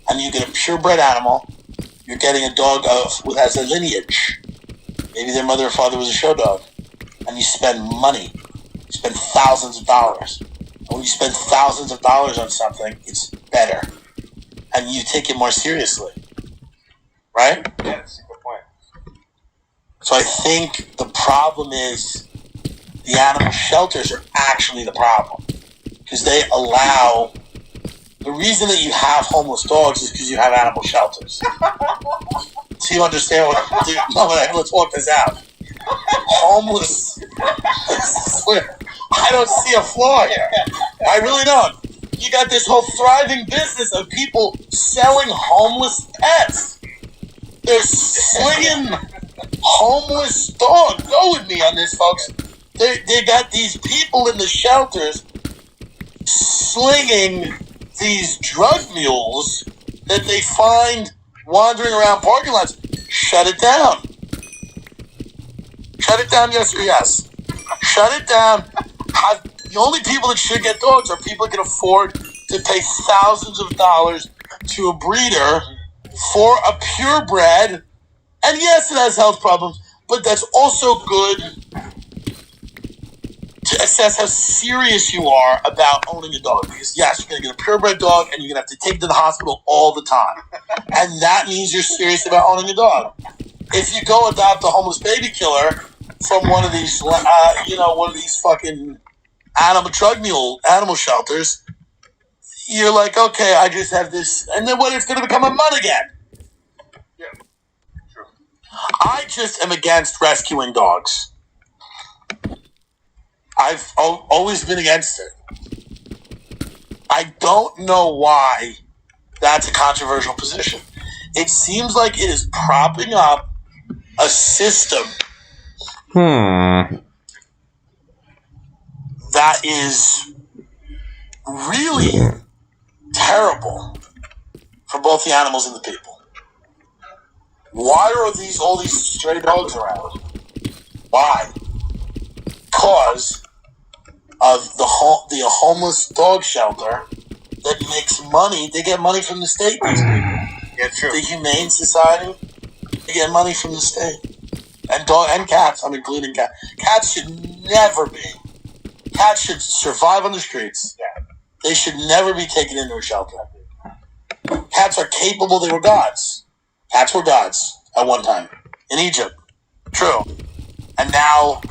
and you get a purebred animal. You're getting a dog who has a lineage. Maybe their mother or father was a show dog. And you spend money. You spend thousands of dollars. And when you spend thousands of dollars on something, it's better. And you take it more seriously. Right? Yeah, that's a good point. So I think the problem is the animal shelters are actually the problem. Because they allow... The reason that you have homeless dogs is because you have animal shelters. So you understand what... Dude, let's walk this out. Homeless... I don't see a flaw here. I really don't. You got this whole thriving business of people selling homeless pets. They're slinging homeless dogs. Go with me on this, folks. They got these people in the shelters slinging these drug mules that they find wandering around parking lots. Shut it down. Shut it down, yes or yes. Shut it down. The only people that should get dogs are people that can afford to pay thousands of dollars to a breeder for a purebred, and yes, it has health problems, but that's also good to assess how serious you are about owning a dog. Because yes, you're going to get a purebred dog, and you're going to have to take it to the hospital all the time, and that means you're serious about owning a dog. If you go adopt a homeless baby killer from one of these, one of these fucking animal shelters, you're like, okay, I just have this, and then what? It's going to become a mud again. Yeah, true. I just am against rescuing dogs. I've always been against it. I don't know why that's a controversial position. It seems like it is propping up a system that is really terrible for both the animals and the people. Why are all these stray dogs around? Why? Because of the homeless dog shelter that makes money. They get money from the state, these people. Yeah, true. The Humane Society, they get money from the state. And cats, I'm including cats. Cats should never be. Cats should survive on the streets. Yeah. They should never be taken into a shelter. Cats are capable. They were gods. Cats were gods at one time in Egypt. True. And now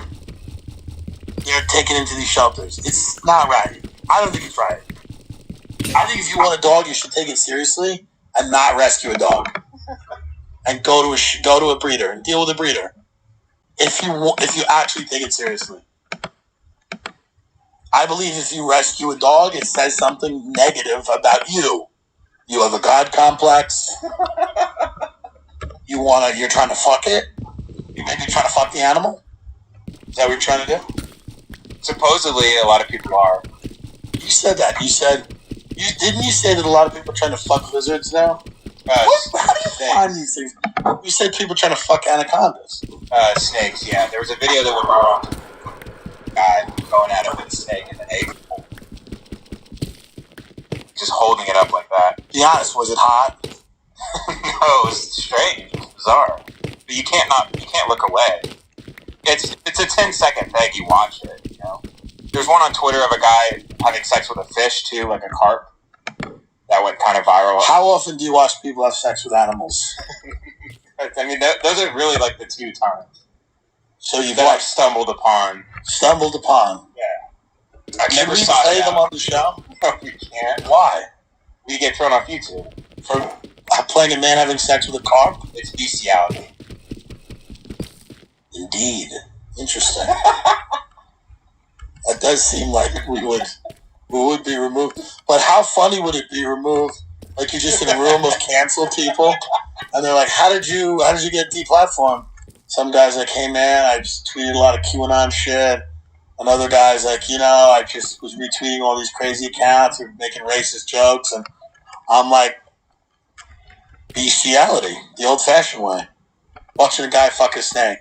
they're taken into these shelters. It's not right. I don't think it's right. I think if you want a dog, you should take it seriously and not rescue a dog. And go to a breeder and deal with a breeder. If you actually take it seriously. I believe if you rescue a dog, it says something negative about you. You have a god complex. You're trying to fuck it. You maybe trying to fuck the animal. Is that what you're trying to do? Supposedly, a lot of people are. You said that. Didn't you say that a lot of people are trying to fuck lizards now? How do you find these things? You said people trying to fuck anacondas. Snakes, yeah. There was a video that went wrong. Guy going at it with a snake in the egg hole. Just holding it up like that. Be honest, was it hot? No, it was strange. It was bizarre. But you can't look away. It's a 10-second thing. You watch it, you know. There's one on Twitter of a guy having sex with a fish too, like a carp. That went kind of viral. How often do you watch people have sex with animals? I mean, those are really like the two times. So you've I've stumbled upon. Yeah. I Can never we saw play that. them on the show? No, we can't. Why? We get thrown off YouTube. For playing a man having sex with a carp? It's bestiality. Indeed. Interesting. That does seem like we would be removed. But how funny would it be removed? Like you're just in a room of canceled people, and they're like, "How did you get deplatformed?" Some guy's like, "Hey man, I just tweeted a lot of QAnon shit." Another guy's like, I just was retweeting all these crazy accounts and making racist jokes, and I'm like, bestiality, the old-fashioned way, watching a guy fuck a snake.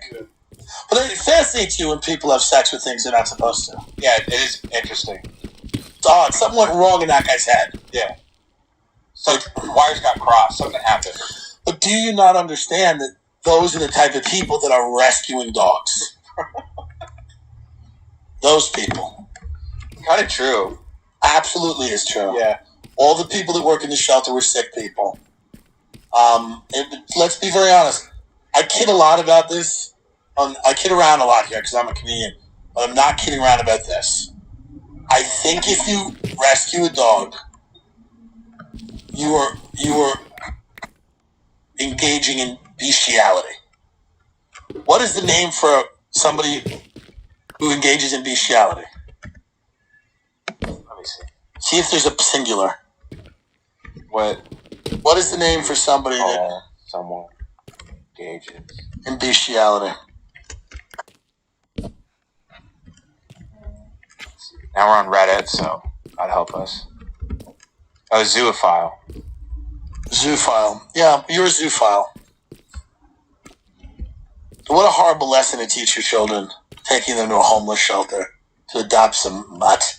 But it fascinates you when people have sex with things they're not supposed to. Yeah, it is interesting. It's odd. Something went wrong in that guy's head. Yeah. So wires got crossed. Something happened. But do you not understand that those are the type of people that are rescuing dogs? Those people. Kind of true. Absolutely is true. Yeah. All the people that work in the shelter were sick people. Let's be very honest. I kid a lot about this. I kid around a lot here because I'm a comedian. But I'm not kidding around about this. I think if you rescue a dog, you are engaging in bestiality. What is the name for somebody who engages in bestiality? Let me see. See if there's a singular. What is the name for somebody that someone engages in bestiality? Now we're on Reddit, so God help us. Oh, zoophile. Zoophile. Yeah, you're a zoophile. What a horrible lesson to teach your children, taking them to a homeless shelter to adopt some mutt.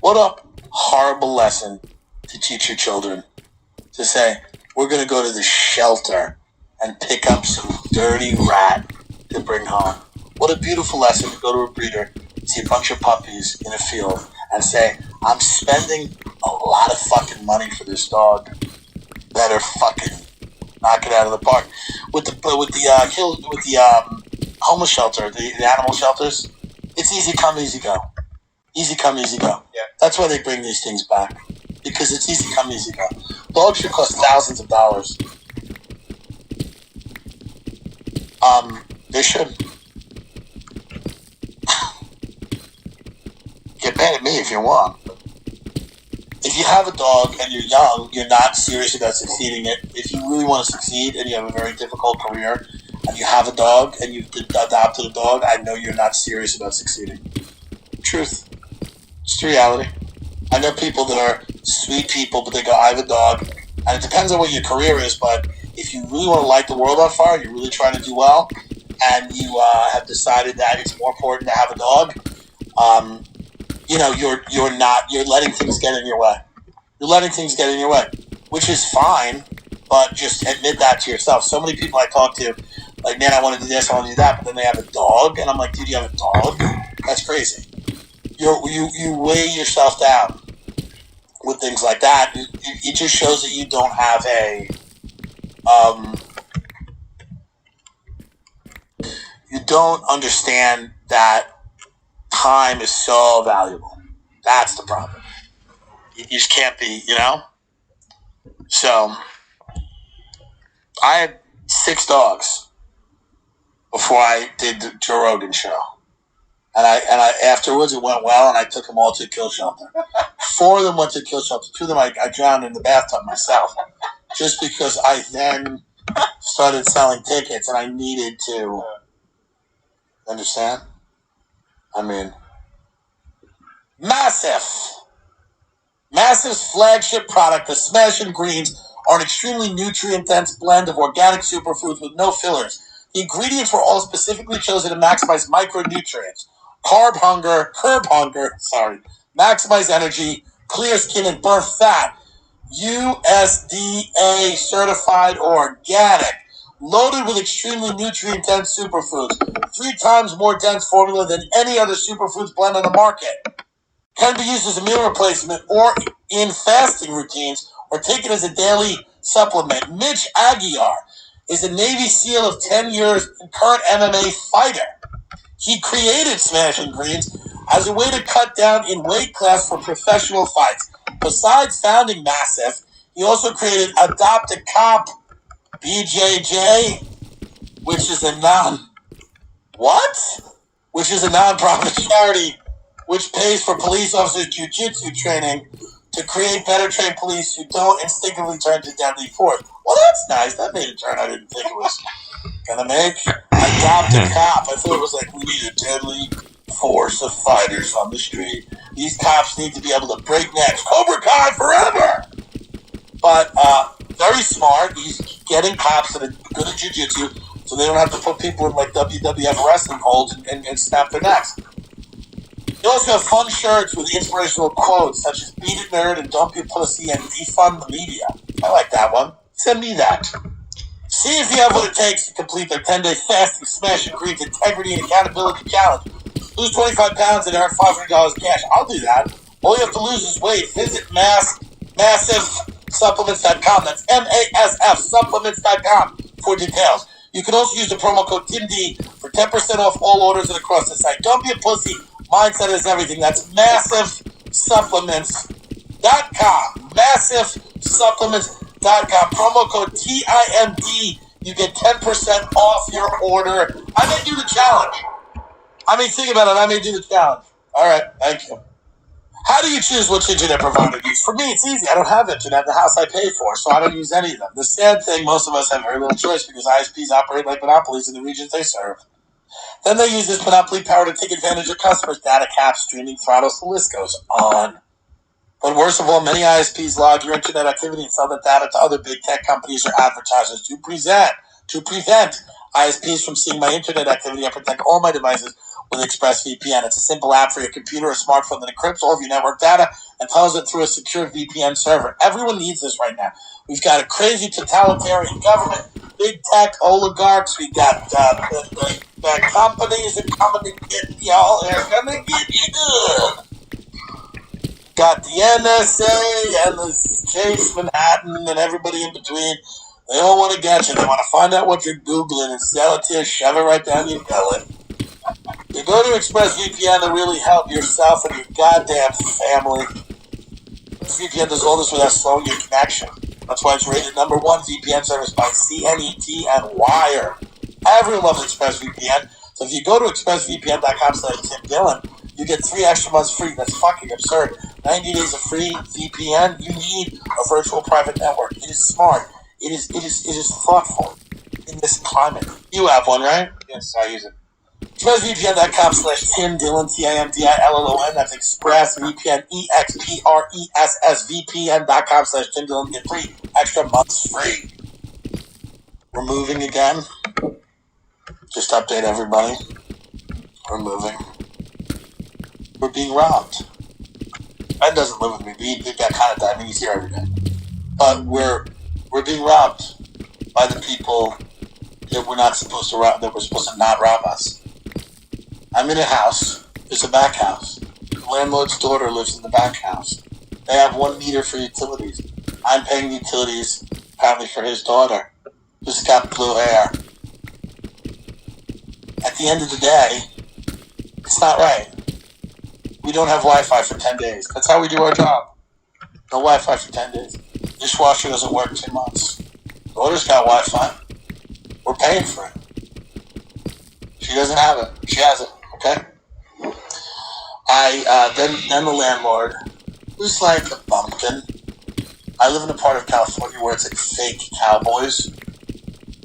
What a horrible lesson to teach your children. To say, we're going to go to the shelter and pick up some dirty rat to bring home. What a beautiful lesson to go to a breeder, see a bunch of puppies in a field, and say, I'm spending a lot of fucking money for this dog. Better fucking knock it out of the park. With the homeless shelter, the animal shelters, it's easy come, easy go. Easy come, easy go. Yeah. That's why they bring these things back. Because it's easy come, easy go. Dogs should cost thousands of dollars. They should. Get mad at me if you want. If you have a dog and you're young, you're not serious about succeeding it. If you really want to succeed and you have a very difficult career and you have a dog and you've adopted a dog, I know you're not serious about succeeding. Truth. It's the reality. I know people that are sweet people, but they go, I have a dog. And it depends on what your career is, but if you really want to light the world on fire, you're really trying to do well, and you have decided that it's more important to have a dog, you're letting things get in your way. You're letting things get in your way, which is fine, but just admit that to yourself. So many people I talk to, like, man, I want to do this, I want to do that, but then they have a dog, and I'm like, dude, you have a dog? That's crazy. You weigh yourself down with things like that. It just shows that you don't have you don't understand that time is so valuable. That's the problem. You just can't be, So, I had 6 dogs before I did the Joe Rogan show. And I afterwards it went well, and I took them all to a kill shelter. 4 of them went to a kill shelter. 2 of them I drowned in the bathtub myself, just because I then started selling tickets, and I needed to. Understand? I mean, Massive's flagship product, the Smashing Greens, are an extremely nutrient-dense blend of organic superfoods with no fillers. The ingredients were all specifically chosen to maximize micronutrients, curb hunger, maximize energy, clear skin, and burn fat. USDA certified organic, loaded with extremely nutrient-dense superfoods, 3 times more dense formula than any other superfoods blend on the market. Can be used as a meal replacement or in fasting routines, or taken as a daily supplement. Mitch Aguiar is a Navy SEAL of 10 years and current MMA fighter. He created Smashing Greens as a way to cut down in weight class for professional fights. Besides founding Massive, he also created Adopt a Cop BJJ, which is a non-profit charity which pays for police officers' jiu-jitsu training to create better trained police who don't instinctively turn to deadly force. Well, that's nice. That made a turn I didn't think it was gonna make. Adopt a Cop. I thought it was like, we need a deadly force of fighters on the street. These cops need to be able to break necks. Cobra Kai forever! But very smart. He's getting cops that are good at jiu-jitsu so they don't have to put people in like WWF wrestling holds and snap their necks. They also have fun shirts with inspirational quotes such as "Beat it, nerd," and "Don't be a pussy," and "Defund the media." I like that one. Send me that. See if you have what it takes to complete their 10-day fasting Smashing Greens Integrity and Accountability Challenge. Lose 25 pounds and earn $500 cash. I'll do that. All you have to lose is weight. Visit MassiveSupplements.com. That's MASFSupplements.com for details. You can also use the promo code TIMD for 10% off all orders and across the site. Don't be a pussy. Mindset is everything. That's MassiveSupplements.com. MassiveSupplements.com. Promo code TIMD. You get 10% off your order. I may do the challenge. Think about it. I may do the challenge. All right. Thank you. How do you choose which internet provider to use? For me, it's easy. I don't have internet in the house I pay for, so I don't use any of them. The sad thing, most of us have very little choice because ISPs operate like monopolies in the regions they serve. Then they use this monopoly power to take advantage of customers' data caps, streaming throttles, the list goes on. But worst of all, many ISPs log your internet activity and sell the data to other big tech companies or advertisers to prevent ISPs from seeing my internet activity. I protect all my devices with ExpressVPN. It's a simple app for your computer or smartphone that encrypts all of your network data and tells it through a secure VPN server. Everyone needs this right now. We've got a crazy totalitarian government, big tech oligarchs. We got the companies that coming to get y'all. They're gonna get you good. Got the NSA and the Chase Manhattan and everybody in between. They all want to get you. They want to find out what you're Googling and sell it to you, shove it right down your gullet. You go to ExpressVPN to really help yourself and your goddamn family. ExpressVPN does all this without slowing your connection. That's why it's rated #1 VPN service by CNET and Wire. Everyone loves ExpressVPN. So if you go to expressvpn.com/TimDillon, you get 3 extra months free. That's fucking absurd. 90 days of free VPN. You need a virtual private network. It is smart. It is thoughtful in this climate. You have one, right? Yes, I use it. ExpressVPN.com/TimDillon, TIMDILLON. That's ExpressVPN, EXPRESSVPN.com/TimDillon. Get 3 extra months free. We're moving again. Just update everybody. We're moving. We're being robbed. Ed doesn't live with me. We've got kind of that. I mean, he's here every day. But we're being robbed by the people that we're not supposed to rob. That we're supposed to not rob us. I'm in a house. It's a back house. The landlord's daughter lives in the back house. They have 1 meter for utilities. I'm paying utilities apparently for his daughter, who's got blue hair. At the end of the day, it's not right. We don't have Wi-Fi for 10 days. That's how we do our job. No Wi-Fi for 10 days. Dishwasher doesn't work 2 months. Daughter's got Wi-Fi. We're paying for it. She doesn't have it. She has it. Okay. Then the landlord, who's like a bumpkin. I live in a part of California where it's like fake cowboys.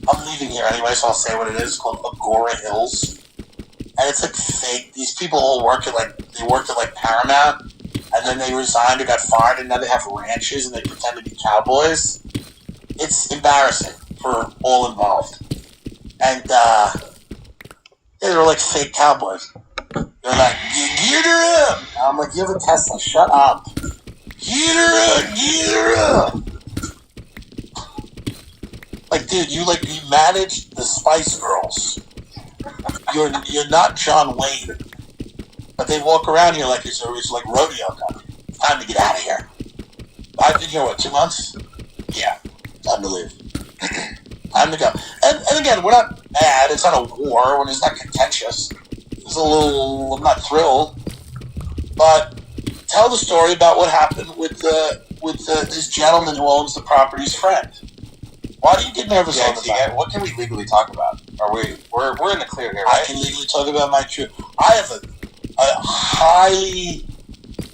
I'm leaving here anyway, so I'll say what it is. It's called Agora Hills, and it's like fake. These people all work at Paramount, and then they resigned or got fired, and now they have ranches and they pretend to be cowboys. It's embarrassing for all involved, and they're like fake cowboys. They're like, get her up. I'm like, you have a Tesla. Shut up. Get her up. Like, dude, you manage the Spice Girls. You're not John Wayne. But they walk around here like it's like rodeo country. It's time to get out of here. I've been here, 2 months? Yeah. Time to leave. Time to go. And again, we're not mad. It's not a war. When it's not contentious. I'm not thrilled. But tell the story about what happened with this gentleman who owns the property's friend. Why do you get nervous all the time? What can we legally talk about? We're in the clear here, right? I can legally talk about my truth. I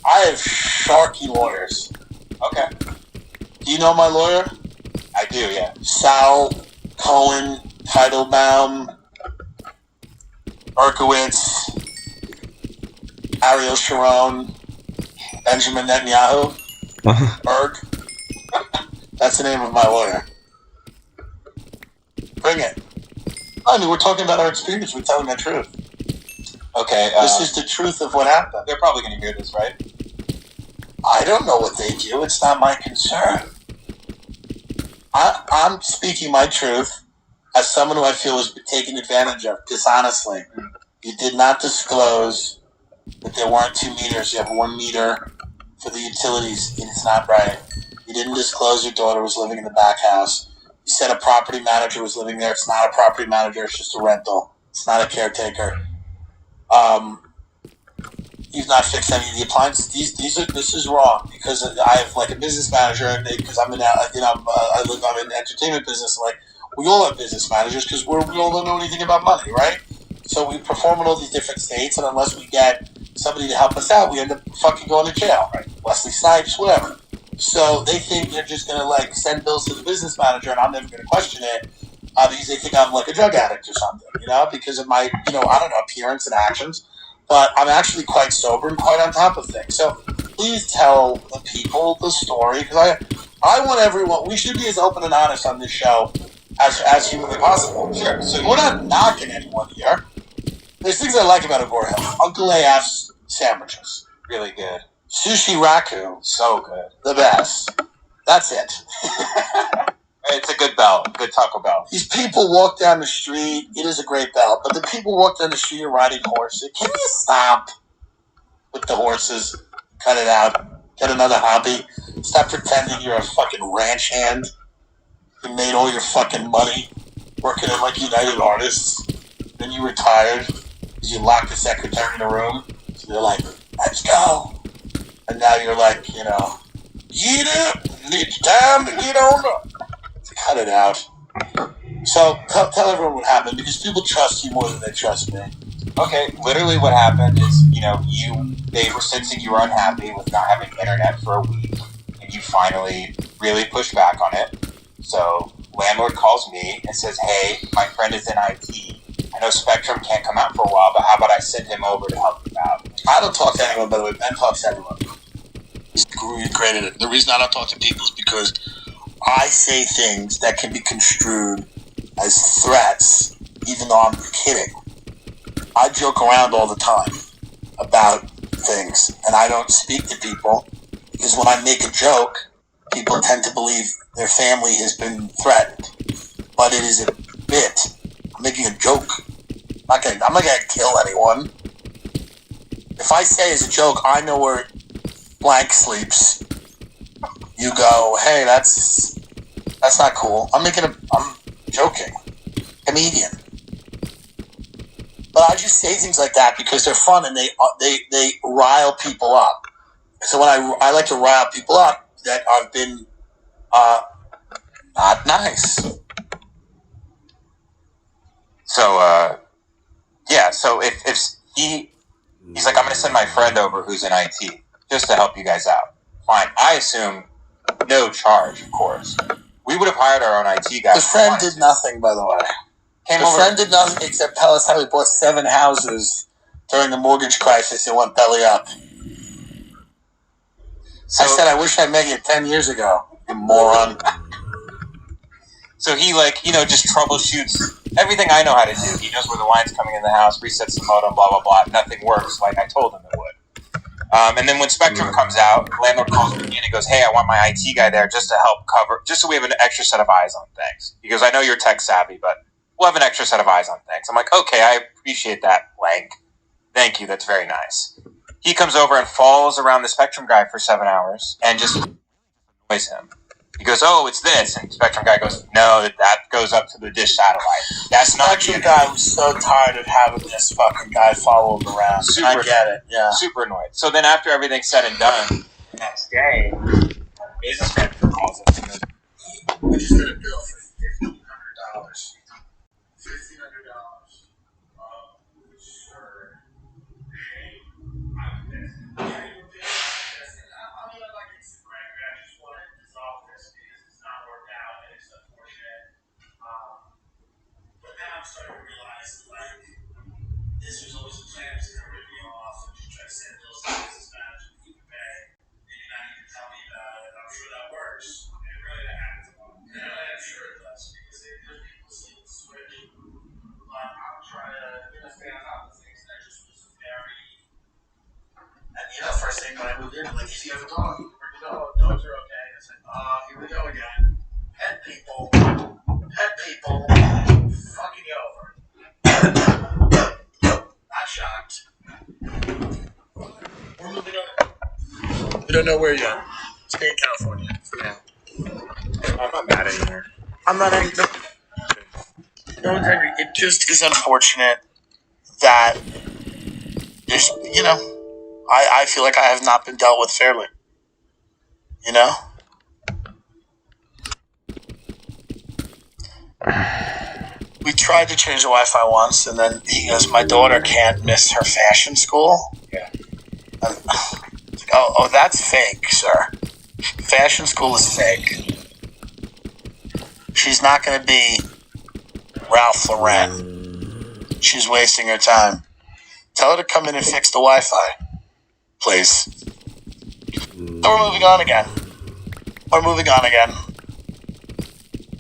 have sharky lawyers. Okay. Do you know my lawyer? I do, yeah. Sal Cohen, Teitelbaum, Berkowitz, Ariel Sharon, Benjamin Netanyahu, Berg. That's the name of my lawyer. Bring it. I mean, we're talking about our experience. We're telling the truth. Okay. This is the truth of what happened. They're probably going to hear this, right? I don't know what they do. It's not my concern. I'm speaking my truth as someone who I feel has been taken advantage of dishonestly. You did not disclose that there weren't 2 meters. You have 1 meter for the utilities. It is not right. You didn't disclose your daughter was living in the back house. You said a property manager was living there. It's not a property manager. It's just a rental. It's not a caretaker. You've not fixed any of the appliances. This is wrong because I have like a business manager, and because I'm in entertainment business. Like we all have business managers because we all don't know anything about money, right? So we perform in all these different states, and unless we get somebody to help us out, we end up fucking going to jail. Right? Wesley Snipes, whatever. So they think they're just gonna like send bills to the business manager, and I'm never gonna question it because they think I'm like a drug addict or something, because of my, I don't know, appearance and actions. But I'm actually quite sober and quite on top of things. So please tell the people the story because I want everyone. We should be as open and honest on this show as humanly possible. Sure. So we're not knocking anyone here. There's things I like about Agora Hill. Uncle AF's sandwiches. Really good. Sushi Raku. So good. The best. That's it. It's a good belt. Good Taco Bell. These people walk down the street. It is a great belt. But the people walk down the street riding horses. Can you stop with the horses? Cut it out. Get another hobby. Stop pretending you're a fucking ranch hand. You made all your fucking money working at like United Artists. Then you retired because you locked the secretary in a room. So they're like, let's go. And now you're like, get up. It's time to get on up. Cut it out. So tell everyone what happened because people trust you more than they trust me. Okay, literally what happened is, they were sensing you were unhappy with not having internet for a week, and you finally really pushed back on it. So landlord calls me and says, hey, my friend is in IT. I know Spectrum can't come out for a while, but how about I send him over to help you out? I don't talk to anyone, by the way. Ben talks to everyone. You created it. The reason I don't talk to people is because I say things that can be construed as threats, even though I'm kidding. I joke around all the time about things, and I don't speak to people because when I make a joke, people tend to believe their family has been threatened. But it is a bit. I'm making a joke. I'm not gonna kill anyone. If I say as a joke, I know where blank sleeps, you go, hey, that's not cool. I'm joking. Comedian. But I just say things like that because they're fun and they rile people up. So when I like to rile people up that I've been not nice. So so if he's like, I'm gonna send my friend over who's in IT just to help you guys out. Fine. I assume no charge, of course. We would have hired our own IT guy. The friend did nothing, by the way. The friend did nothing except tell us how he bought 7 houses during the mortgage crisis and went belly up. So, I said, I wish I'd made it 10 years ago, you moron. So he, just troubleshoots everything I know how to do. He knows where the line's coming in the house, resets the modem, blah, blah, blah. Nothing works like I told him it would. And then when Spectrum comes out, landlord calls me and he goes, hey, I want my IT guy there just to help cover, just so we have an extra set of eyes on things. He goes, I know you're tech savvy, but we'll have an extra set of eyes on things. I'm like, okay, I appreciate that, blank. Thank you, that's very nice. He comes over and follows around the Spectrum guy for 7 hours and just annoys him. He goes, oh, it's this. And Spectrum guy goes, no, that goes up to the dish satellite. That's not Spectrum guy was so tired of having this fucking guy follow him around. I get it, yeah. Super annoyed. So then after everything's said and done, the next day, business manager calls us and goes, I just got a bill for $1,500. $1,500. Oh, sure. I'm pissed. I mean, I like Instagram. I just want to dissolve this because it's not worked out and it's unfortunate. But now I'm starting to realize, this was always a plan to rip me off and just try to send bills to the business manager to keep it pay. And you're not even tell me about it. I'm sure that works. And really, that happens a lot. And I'm sure it does because there's people sleep switch. But I'm trying to stay on top of things. And I just was very. And first thing when I moved in, like, is he have a dog? Where'd you go? Dogs are okay. I said, here we go again. Pet people. Fucking you over. Not shocked. We're moving on. We don't know where yet. Stay in California for now. I'm not mad anymore. I'm not angry. No one's angry. It just is unfortunate that there's, I feel like I have not been dealt with fairly. We tried to change the Wi-Fi once, and then he goes, my daughter can't miss her fashion school. Yeah. Oh, that's fake, sir. Fashion school is fake. She's not going to be Ralph Lauren. She's wasting her time. Tell her to come in and fix the Wi-Fi, please. So we're moving on again.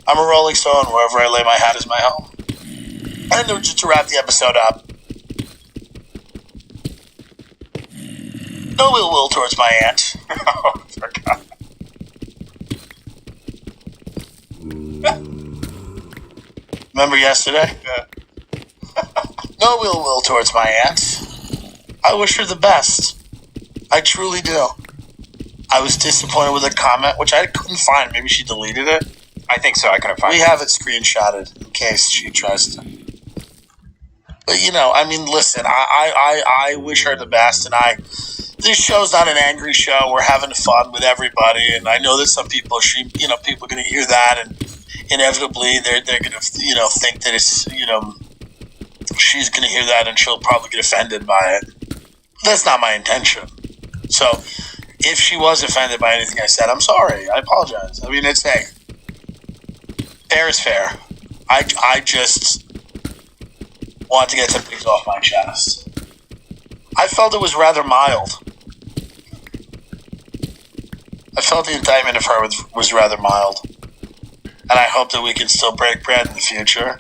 I'm a Rolling Stone. Wherever I lay my hat is my home. And just to wrap the episode up, no ill will towards my aunt. Oh, for God. Remember yesterday? Yeah. No ill will towards my aunt. I wish her the best. I truly do. I was disappointed with a comment, which I couldn't find. Maybe she deleted it. I think so. I couldn't find We it. have it screenshotted in case she tries to. But, you know, I mean, listen, I wish her the best, and this show's not an angry show. We're having fun with everybody, and I know that some people, people are going to hear that, and inevitably they're going to, think that it's, she's going to hear that, and she'll probably get offended by it. That's not my intention. So, if she was offended by anything I said, I'm sorry. I apologize. I mean, it's, hey, fair is fair. I just want to get some things off my chest. I felt it was rather mild. I felt the indictment of her was rather mild. And I hope that we can still break bread in the future.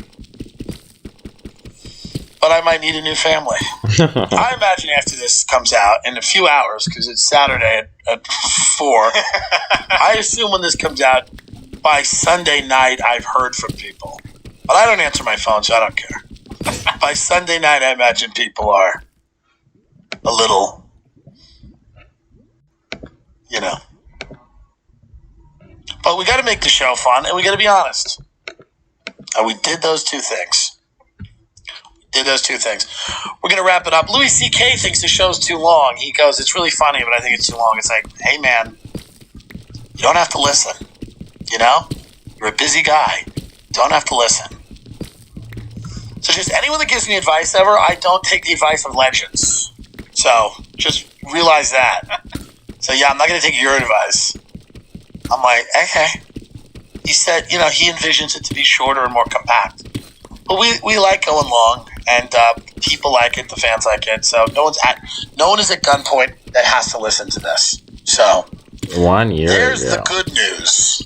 But I might need a new family. I imagine after this comes out in a few hours, because it's Saturday at 4, I assume when this comes out, by Sunday night, I've heard from people. But I don't answer my phone, so I don't care. By Sunday night, I imagine people are a little, But we got to make the show fun, and we got to be honest. And we did those two things. We're going to wrap it up. Louis C.K. thinks the show's too long. He goes, it's really funny, but I think it's too long. It's like, hey, man, you don't have to listen. You're a busy guy. Don't have to listen. So just anyone that gives me advice ever, I don't take the advice of legends. So just realize that. So yeah, I'm not going to take your advice. I'm like, okay. He said, he envisions it to be shorter and more compact. But we like going long, and people like it, the fans like it. So no one is at gunpoint that has to listen to this. So 1 year there's ago. the good news,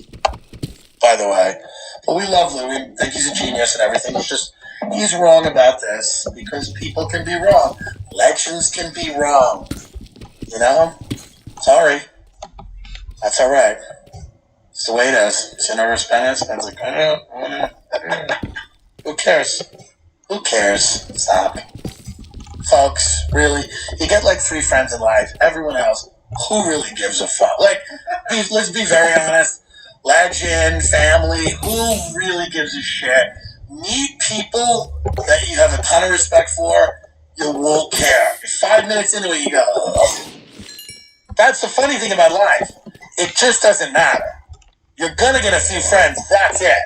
by the way. But we love Louis. We think he's a genius and everything. It's just he's wrong about this because people can be wrong. Legends can be wrong. Sorry. That's all right. It's the way it is. Sin over penance. It's like, who cares? Who cares? Stop. Folks, really, you get like 3 friends in life. Everyone else, who really gives a fuck? Like, let's be very honest. Legend, family, who really gives a shit? Meet people that you have a ton of respect for, you won't care. 5 minutes into it, you go, oh. That's the funny thing about life. It just doesn't matter. You're gonna get a few friends, that's it.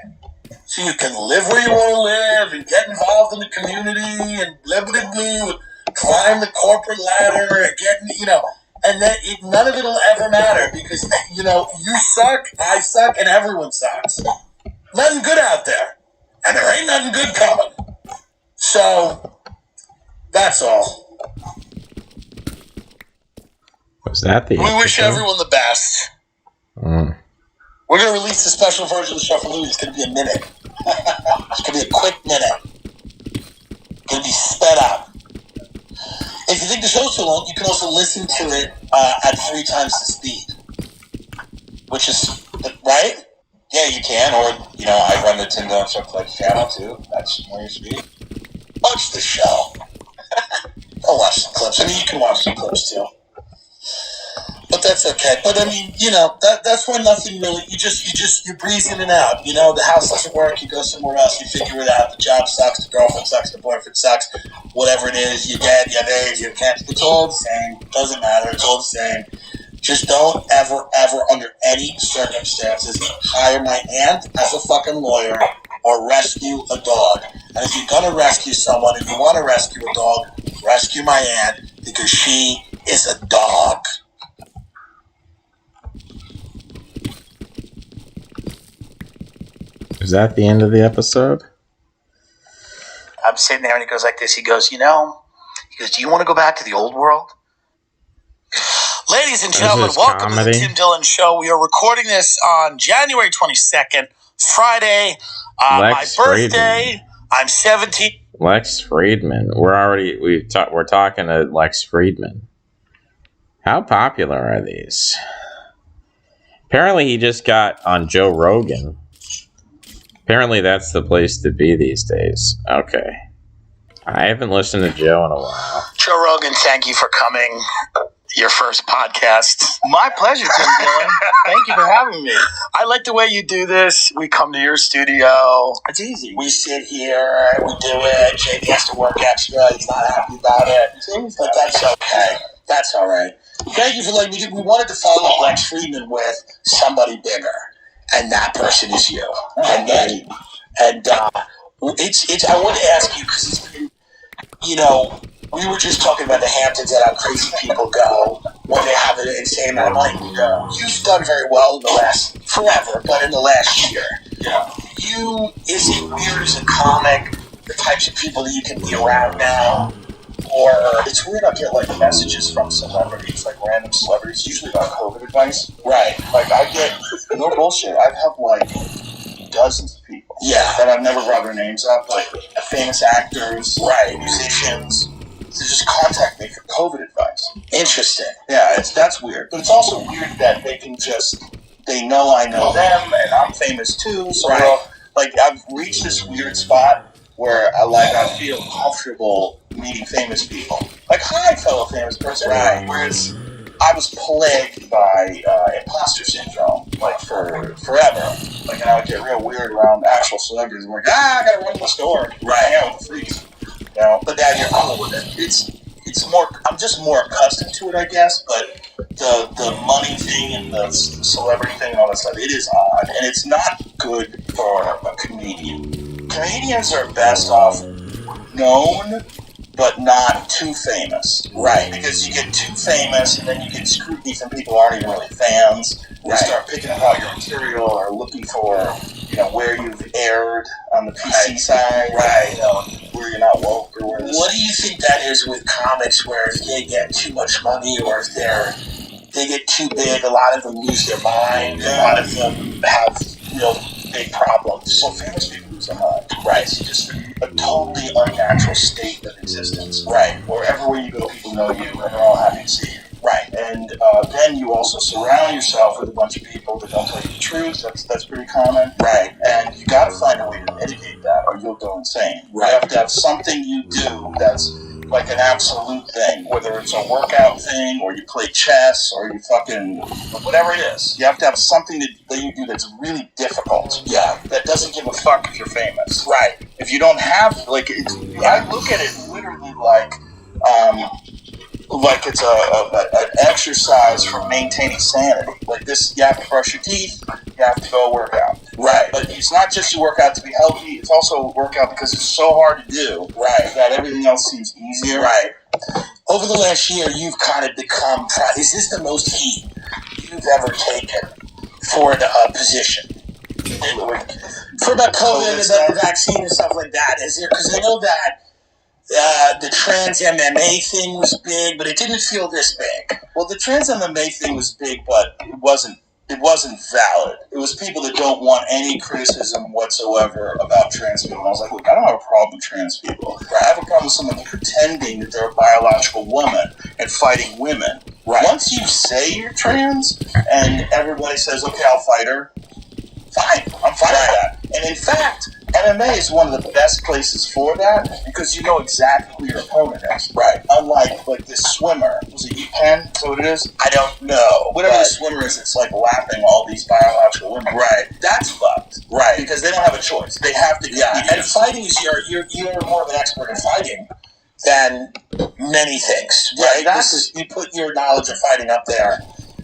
So you can live where you want to live and get involved in the community and blah, blah, blah, climb the corporate ladder and and then none of it will ever matter because, you suck, I suck, and everyone sucks. Nothing good out there. And there ain't nothing good coming. So, that's all. Was that the We wish episode? everyone the best. We're going to release a special version of the show for Louis. It's going to be a minute. It's going to be a quick minute. It's going to be sped up. If you think the show's too long, you can also listen to it at 3 times the speed. Which is, right? Yeah, you can. Or, I run the Tim Dillon Show Club channel, too. That's more your speed. Watch the show. I'll watch the clips. I mean, you can watch the clips, too. But that's okay. But I mean, that's where nothing really. You breeze in and out. The house doesn't work. You go somewhere else. You figure it out. The job sucks. The girlfriend sucks. The boyfriend sucks. Whatever it is, you're dead. You have AIDS. You can't. It's all the same. Doesn't matter. It's all the same. Just don't ever, under any circumstances, hire my aunt as a fucking lawyer or rescue a dog. And if you're gonna rescue someone and you want to rescue a dog, rescue my aunt because she is a dog. Is that the end of the episode? I'm sitting there and he goes like this. He goes, do you want to go back to the old world? Ladies and gentlemen, welcome to the Tim Dillon Show. We are recording this on January 22nd, Friday, my birthday. I'm 17. Lex Friedman. We're talking to Lex Friedman. How popular are these? Apparently, he just got on Joe Rogan. Apparently, that's the place to be these days. Okay. I haven't listened to Joe in a while. Joe Rogan, thank you for coming. Your first podcast. My pleasure, Tim Dillon. Thank you for having me. I like the way you do this. We come to your studio. It's easy. We sit here. We do it. Jake has to work extra. He's not happy about it. But that's okay. That's all right. Thank you for letting me do. We wanted to follow Lex Friedman with somebody bigger, and that person is you. And it's. I wanted to ask you because it's been, we were just talking about the Hamptons and how crazy people go when they have an insane amount of money. Yeah. You've done very well in the last year. Yeah. Is it weird as a comic, the types of people that you can be around now? Or it's weird I get like messages from celebrities, like random celebrities, usually about COVID advice. Right. Like I get, no bullshit, I have like dozens of people. Yeah. That I've never brought their names up, like famous actors, right, musicians. To just contact me for COVID advice. Interesting. Yeah, that's weird. But it's also weird that they know I know them, and I'm famous too, so I've reached this weird spot where I feel comfortable meeting famous people. Like, hi, fellow famous person. Right. Whereas I was plagued by imposter syndrome, like, for forever. Like, and I would get real weird around actual celebrities. I'm like, I gotta run to the store. Right. Yeah, with the freaks. But now you're cool with it. It's more. I'm just more accustomed to it, I guess. But the money thing and the celebrity thing and all that stuff, it is odd, and it's not good for a comedian. Comedians are best off known, but not too famous, right? Because you get too famous, and then you get scrutiny from people who aren't even really fans. They start picking apart your material or looking for, where you've aired on the PC side, right? Where you're not woke or where. What do you think that is with comics, where if they get too much money or if they get too big, a lot of them lose their mind, a lot of them have real big problems. So famous people lose their mind, right? It's just a totally unnatural state of existence, right? Where everywhere you go, people know you and they're all happy to see you. Right, and then you also surround yourself with a bunch of people that don't tell you the truth. That's pretty common. Right, and you got to find a way to mitigate that, or you'll go insane. Right. You have to have something you do that's like an absolute thing, whether it's a workout thing, or you play chess, or you fucking whatever it is. You have to have something that you do that's really difficult. Yeah, that doesn't give a fuck if you're famous. Right. If you don't have I look at it literally like it's an exercise for maintaining sanity. Like this, you have to brush your teeth, you have to go work out. Right. But it's not just to work out to be healthy, it's also a workout because it's so hard to do. Right. That everything else seems easier. Right. Over the last year, you've kind of become, is this the most heat you've ever taken for the position? For about COVID and the vaccine and stuff like that, is there? Because I know that the trans MMA thing was big, but it didn't feel this big. Well, the trans MMA thing was big, but it wasn't valid. It was people that don't want any criticism whatsoever about trans people. And I was like, look, I don't have a problem with trans people. I have a problem with someone pretending that they're a biological woman and fighting women. Right. Once you say you're trans and everybody says, okay, I'll fight her, fine, I'm fine with that. And in fact, MMA is one of the best places for that because you know exactly who your opponent is. Right. Unlike this swimmer. Was it Pen? Is that what it is? I don't know. Whatever the swimmer is, it's like lapping all these biological women. Right. That's fucked. Right. Because they don't have a choice. They have to. Yeah. And fighting is you're more of an expert in fighting than many things. Right. You put your knowledge of fighting up there.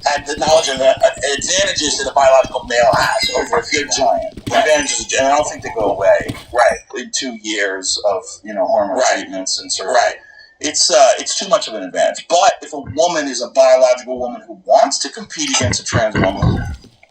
And the knowledge and the advantages that a biological male has over a big giant. Advantages, and I don't think they go away. Right. In 2 years of hormone treatments and sort of. Right. It's too much of an advantage. But if a woman is a biological woman who wants to compete against a trans woman,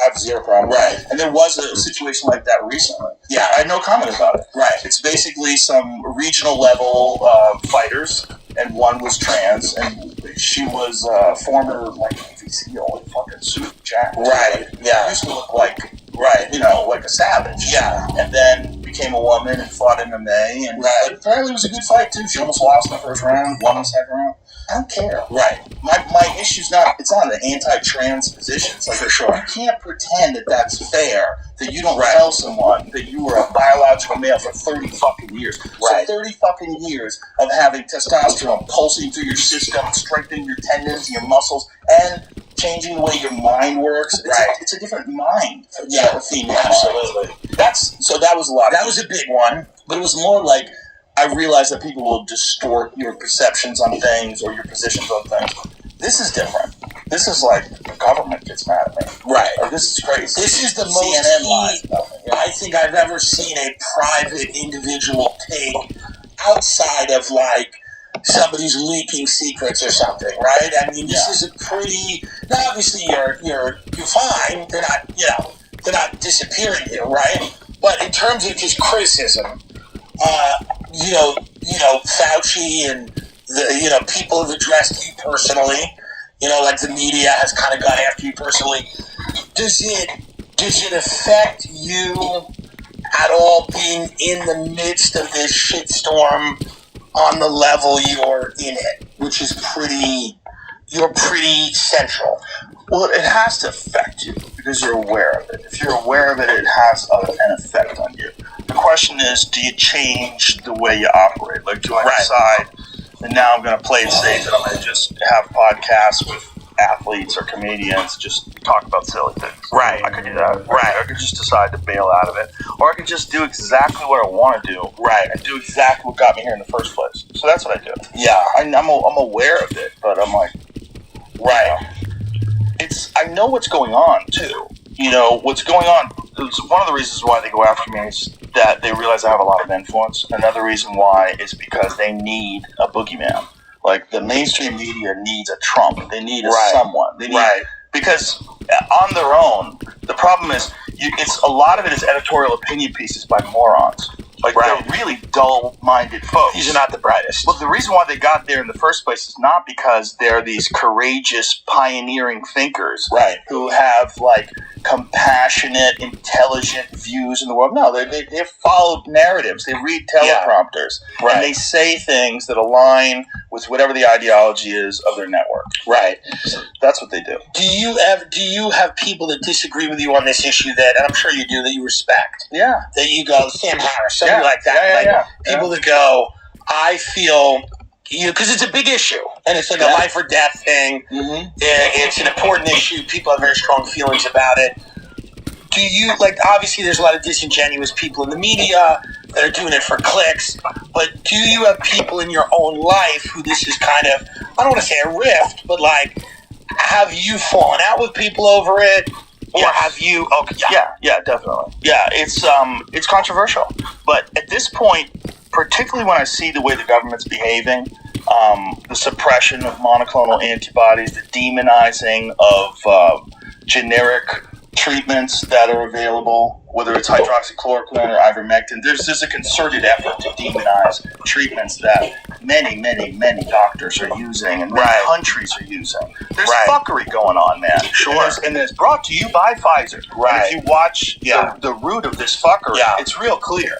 I have zero problem. Right. And there was a situation like that recently. Yeah. I had no comment about it. Right. It's basically some regional level fighters, and one was trans, and she was former Navy SEAL, fucking suit jacket. Right. Yeah. Used to look like a savage. Yeah. And then became a woman and fought MMA, and apparently it was a good fight too. She almost lost in the first round, won the second round. I don't care. Right. My issue's not an anti-trans position. It's like, For sure. you can't pretend that that's fair, that you don't Right. tell someone that you were a biological male for 30 fucking years. Right. So 30 fucking years of having testosterone pulsing through your system, strengthening your tendons, your muscles, and changing the way your mind works. It's a different mind for a female. Absolutely. That was a lot. That was a big one. But it was more like, I realized that people will distort your perceptions on things or your positions on things. This is different. This is like the government gets mad at me. Right. Like, this is crazy. This is the CNN most lies about me. I think I've ever seen a private individual take outside of like somebody's leaking secrets or something, right? I mean, this is a pretty. Now, obviously, you're fine. They're not disappearing you, right? But in terms of just criticism, Fauci and the people have addressed you personally. Like the media has kind of gone after you personally. Does it affect you at all being in the midst of this shitstorm on the level you're in it, which is you're pretty central? Well, it has to affect you because you're aware of it. If you're aware of it, it has an effect on you. The question is, do you change the way you operate? Like, do I decide that now I'm going to play it safe and I'm going to just have podcasts with athletes or comedians just talk about silly things? Right. I could do that. Right. I could just decide to bail out of it. Or I could just do exactly what I want to do. Right. And do exactly what got me here in the first place. So that's what I do. Yeah. I'm aware of it, but I'm like, I know what's going on too. What's going on. One of the reasons why they go after me is that they realize I have a lot of influence. Another reason why is because they need a boogeyman. Like the mainstream media needs a Trump. They need a someone. They need, because on their own, the problem is it's a lot of it is editorial opinion pieces by morons. Like they're really dull-minded folks. These are not the brightest. Well, the reason why they got there in the first place is not because they're these courageous, pioneering thinkers, who have like compassionate, intelligent views in the world. No, they've followed narratives. They read teleprompters, and they say things that align with whatever the ideology is of their network. Right. So that's what they do. Do you have people that disagree with you on this issue and I'm sure you do, that you respect? Yeah. That you go, Sam Harris, something like that. People that go, I feel, because it's a big issue and it's like a life or death thing. Mm-hmm. It's an important issue. People have very strong feelings about it. Do you, obviously there's a lot of disingenuous people in the media that are doing it for clicks, but do you have people in your own life who this is kind of, I don't want to say a rift, but have you fallen out with people over it? Or have you? Okay, yeah, definitely. Yeah, it's controversial, but at this point, particularly when I see the way the government's behaving, the suppression of monoclonal antibodies, the demonizing of generic treatments that are available, whether it's hydroxychloroquine or ivermectin, there's a concerted effort to demonize treatments that many doctors are using and many countries are using. There's fuckery going on, man. Sure. And it's brought to you by Pfizer. Right. And if you watch the root of this fuckery, it's real clear.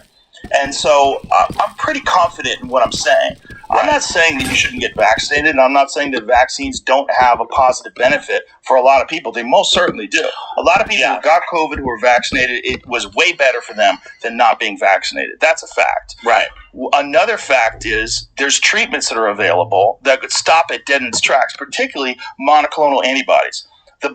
And so I'm pretty confident in what I'm saying. I'm not saying that you shouldn't get vaccinated, and I'm not saying that vaccines don't have a positive benefit for a lot of people. They most certainly do. A lot of people who got COVID who were vaccinated, it was way better for them than not being vaccinated. That's a fact. Right. Another fact is there's treatments that are available that could stop it dead in its tracks, particularly monoclonal antibodies. The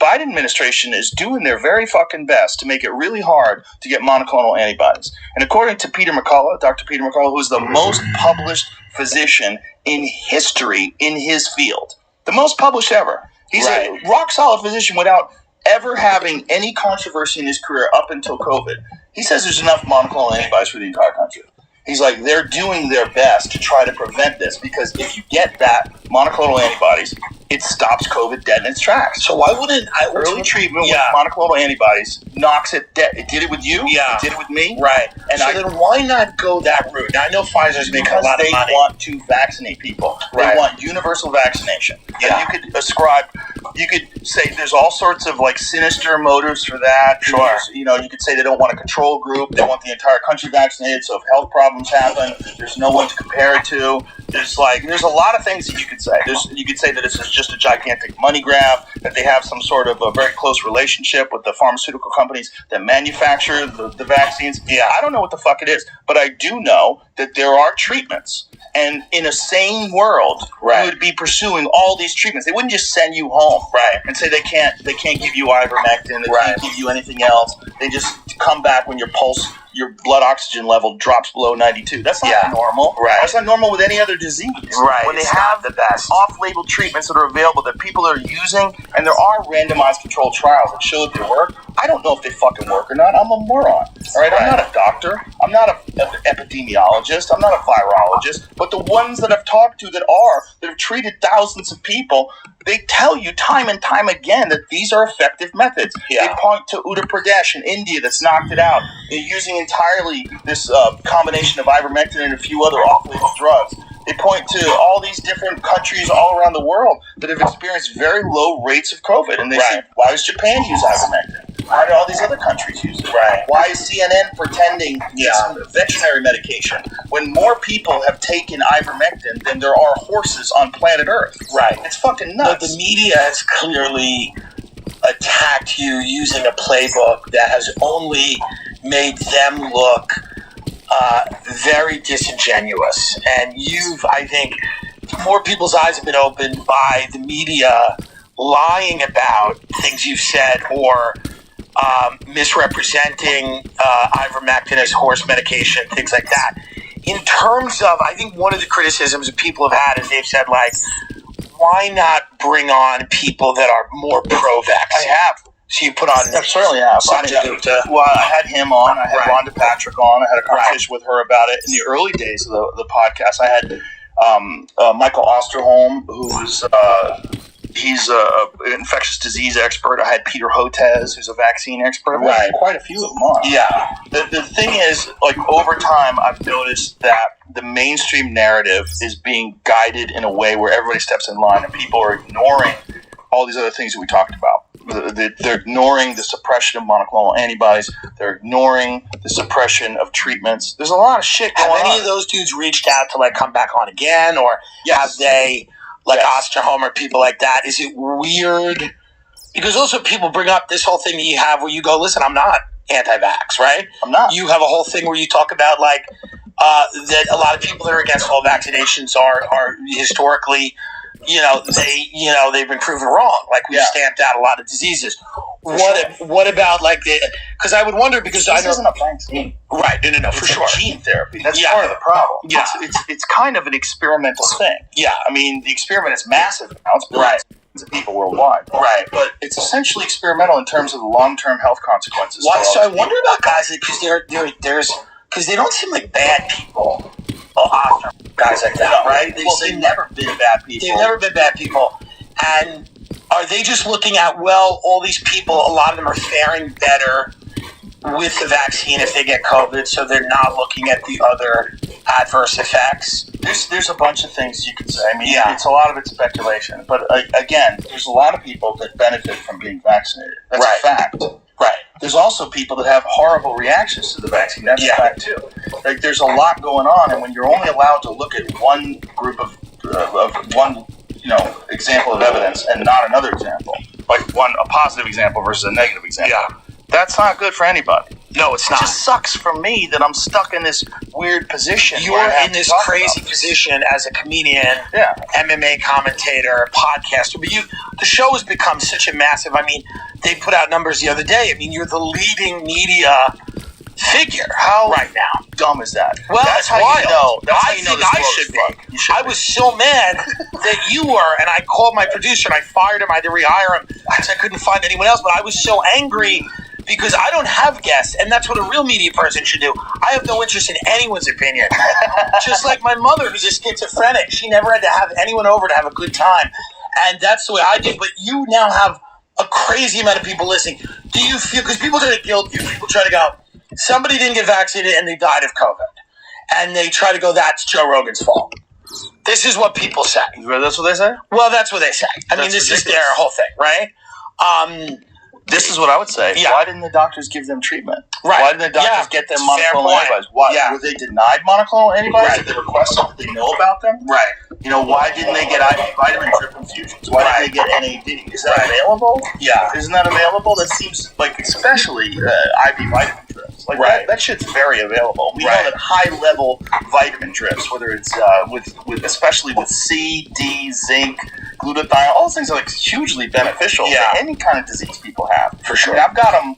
Biden administration is doing their very fucking best to make it really hard to get monoclonal antibodies. And according to Peter McCullough, Dr. Peter McCullough, who is the most published physician in history in his field, the most published ever. He's a rock-solid physician without ever having any controversy in his career up until COVID. He says there's enough monoclonal antibodies for the entire country. He's like, they're doing their best to try to prevent this because if you get that monoclonal antibodies, it stops COVID dead in its tracks. So why wouldn't early treatment with monoclonal antibodies knocks it dead? It did it with you. Yeah. It did it with me. Right. And so then why not go that route? Now, I know Pfizer's making a lot of money. They want to vaccinate people. Right. They want universal vaccination. Yeah. And you could say there's all sorts of sinister motives for that. Sure. You could say they don't want a control group. They want the entire country vaccinated. So if health problems happen, there's no one to compare it to. There's a lot of things that you could say. You could say that this is just a gigantic money grab, that they have some sort of a very close relationship with the pharmaceutical companies that manufacture the vaccines. Yeah, I don't know what the fuck it is, but I do know that there are treatments. And in a sane world, you would be pursuing all these treatments. They wouldn't just send you home, and say they can't give you ivermectin, they can't give you anything else. They just come back when your blood oxygen level drops below 92. That's not normal. That's not normal with any other disease. When they have the best off-label treatments that are available that people are using, and there are randomized controlled trials that show that they work, I don't know if they fucking work or not. I'm a moron. All right, I'm not a doctor. I'm not an epidemiologist. I'm not a virologist. But the ones that I've talked to that have treated thousands of people, they tell you time and time again that these are effective methods. They point to Uttar Pradesh in India that's knocked it out. They're using entirely this combination of ivermectin and a few other off-label drugs. They point to all these different countries all around the world that have experienced very low rates of COVID. And they say, why does Japan use ivermectin? Why do all these other countries use it? Why is CNN pretending it's veterinary medication when more people have taken ivermectin than there are horses on planet Earth? It's fucking nuts. But the media has clearly attacked you using a playbook that has only made them look very disingenuous. And I think, more people's eyes have been opened by the media lying about things you've said or misrepresenting ivermectin as horse medication, things like that. In terms of, I think one of the criticisms that people have had is they've said, why not bring on people that are more pro-vaccine? I have. So you put on... I certainly have. Sanjay Gupta. Well, I had him on. I had Rhonda Patrick on. I had a conversation with her about it. In the early days of the podcast, I had Michael Osterholm, who's... he's an infectious disease expert. I had Peter Hotez, who's a vaccine expert. I've quite a few of them on. Yeah. The thing is, over time, I've noticed that the mainstream narrative is being guided in a way where everybody steps in line and people are ignoring all these other things that we talked about. They're ignoring the suppression of monoclonal antibodies. They're ignoring the suppression of treatments. There's a lot of shit going on. Have any of those dudes reached out to come back on again, or have they... Osterholm or people like that? Is it weird? Because also people bring up this whole thing that you have where you go, listen, I'm not anti-vax, right? I'm not. You have a whole thing where you talk about that a lot of people that are against all vaccinations are historically, they've been proven wrong. We've stamped out a lot of diseases. What about because I would wonder, because this isn't a vaccine. Right, no, for sure. Gene therapy. That's part of the problem. Yeah. It's kind of an experimental thing. Yeah. I mean, the experiment is massive now. It's billions of people worldwide. But it's essentially experimental in terms of the long-term health consequences. So I wonder about guys, because they don't seem like bad people. Guys like that, right? They've never been bad people. They've never been bad people. And are they just looking at, all these people, a lot of them are faring better with the vaccine if they get COVID, so they're not looking at the other adverse effects? There's a bunch of things you could say. I mean, it's a lot of it's speculation. But again, there's a lot of people that benefit from being vaccinated. That's a fact. There's also people that have horrible reactions to the vaccine. That's a fact too. There's a lot going on, and when you're only allowed to look at one group of one example of evidence and not another example, a positive example versus a negative example, that's not good for anybody. No, it's not. It just sucks for me that I'm stuck in this weird position. You're in this crazy position as a comedian, MMA commentator, podcaster. But the show has become such a massive. I mean, they put out numbers the other day. I mean, you're the leading media figure. How right now? Dumb is that? Well, that's how you know. That's how you know I should be. I was so mad that you were, and I called my producer and I fired him. I had to rehire him because I couldn't find anyone else. But I was so angry because I don't have guests, and that's what a real media person should do. I have no interest in anyone's opinion. Just like my mother, who's a schizophrenic, she never had to have anyone over to have a good time, and that's the way I do. But you now have a crazy amount of people listening. Do you feel, because people try to guilt you, people try to go, somebody didn't get vaccinated and they died of COVID, and they try to go, that's Joe Rogan's fault. This is what people say. That's what they say? Well, that's what they say. I mean, this is their whole thing, right? This is what I would say. Yeah. Why didn't the doctors give them treatment? Right. Why didn't the doctors get them monoclonal antibodies? Why were they denied monoclonal antibodies? Did they request them? Did they know about them? Right. Why didn't they get IV vitamin drip infusions? Why didn't they get NAD? Is that available? Yeah. Isn't that available? That seems like, especially IV vitamin drips. Like that shit's very available. We know that high-level vitamin drips, whether it's with especially with C, D, zinc, glutathione, all those things are like hugely beneficial to any kind of disease people have. For sure. I mean, I've got them.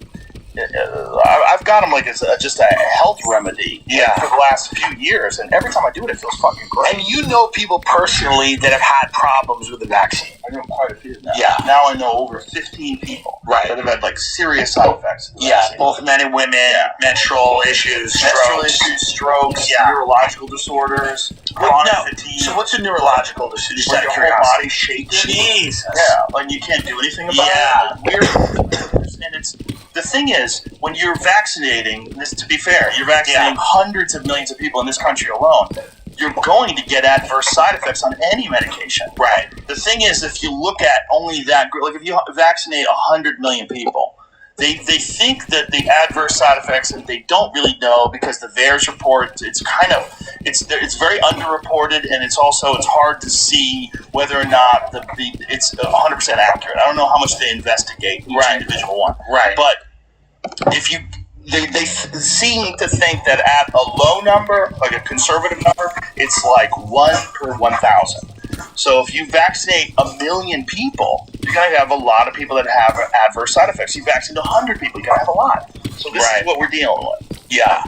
I've got them like as just a health remedy for the last few years, and every time I do it, it feels fucking great. And you know people personally that have had problems with the vaccine. I know quite a few now. Yeah. Now I know over 15 people that have had like serious side effects. Of the vaccine. Both men and women, menstrual issues, strokes, neurological disorders, chronic fatigue. So what's a neurological disorder? Like your whole body shaking. Jesus. Yeah, like you can't do anything about it. Like weird. And it's the thing is, when you're vaccinating, this to be fair, you're vaccinating hundreds of millions of people in this country alone. You're going to get adverse side effects on any medication. Right. The thing is, if you look at only that, like if you vaccinate 100 million people, they think that the adverse side effects, and they don't really know because the VAERS report, it's very underreported, and it's hard to see whether or not it's 100% accurate. I don't know how much they investigate each individual one. Right. But if you they seem to think that at a low number, like a conservative number, it's like 1 per 1,000. So if you vaccinate 1 million people, you're going to have a lot of people that have adverse side effects. You vaccinate 100 people, you're going to have a lot. So this is what we're dealing with. Yeah.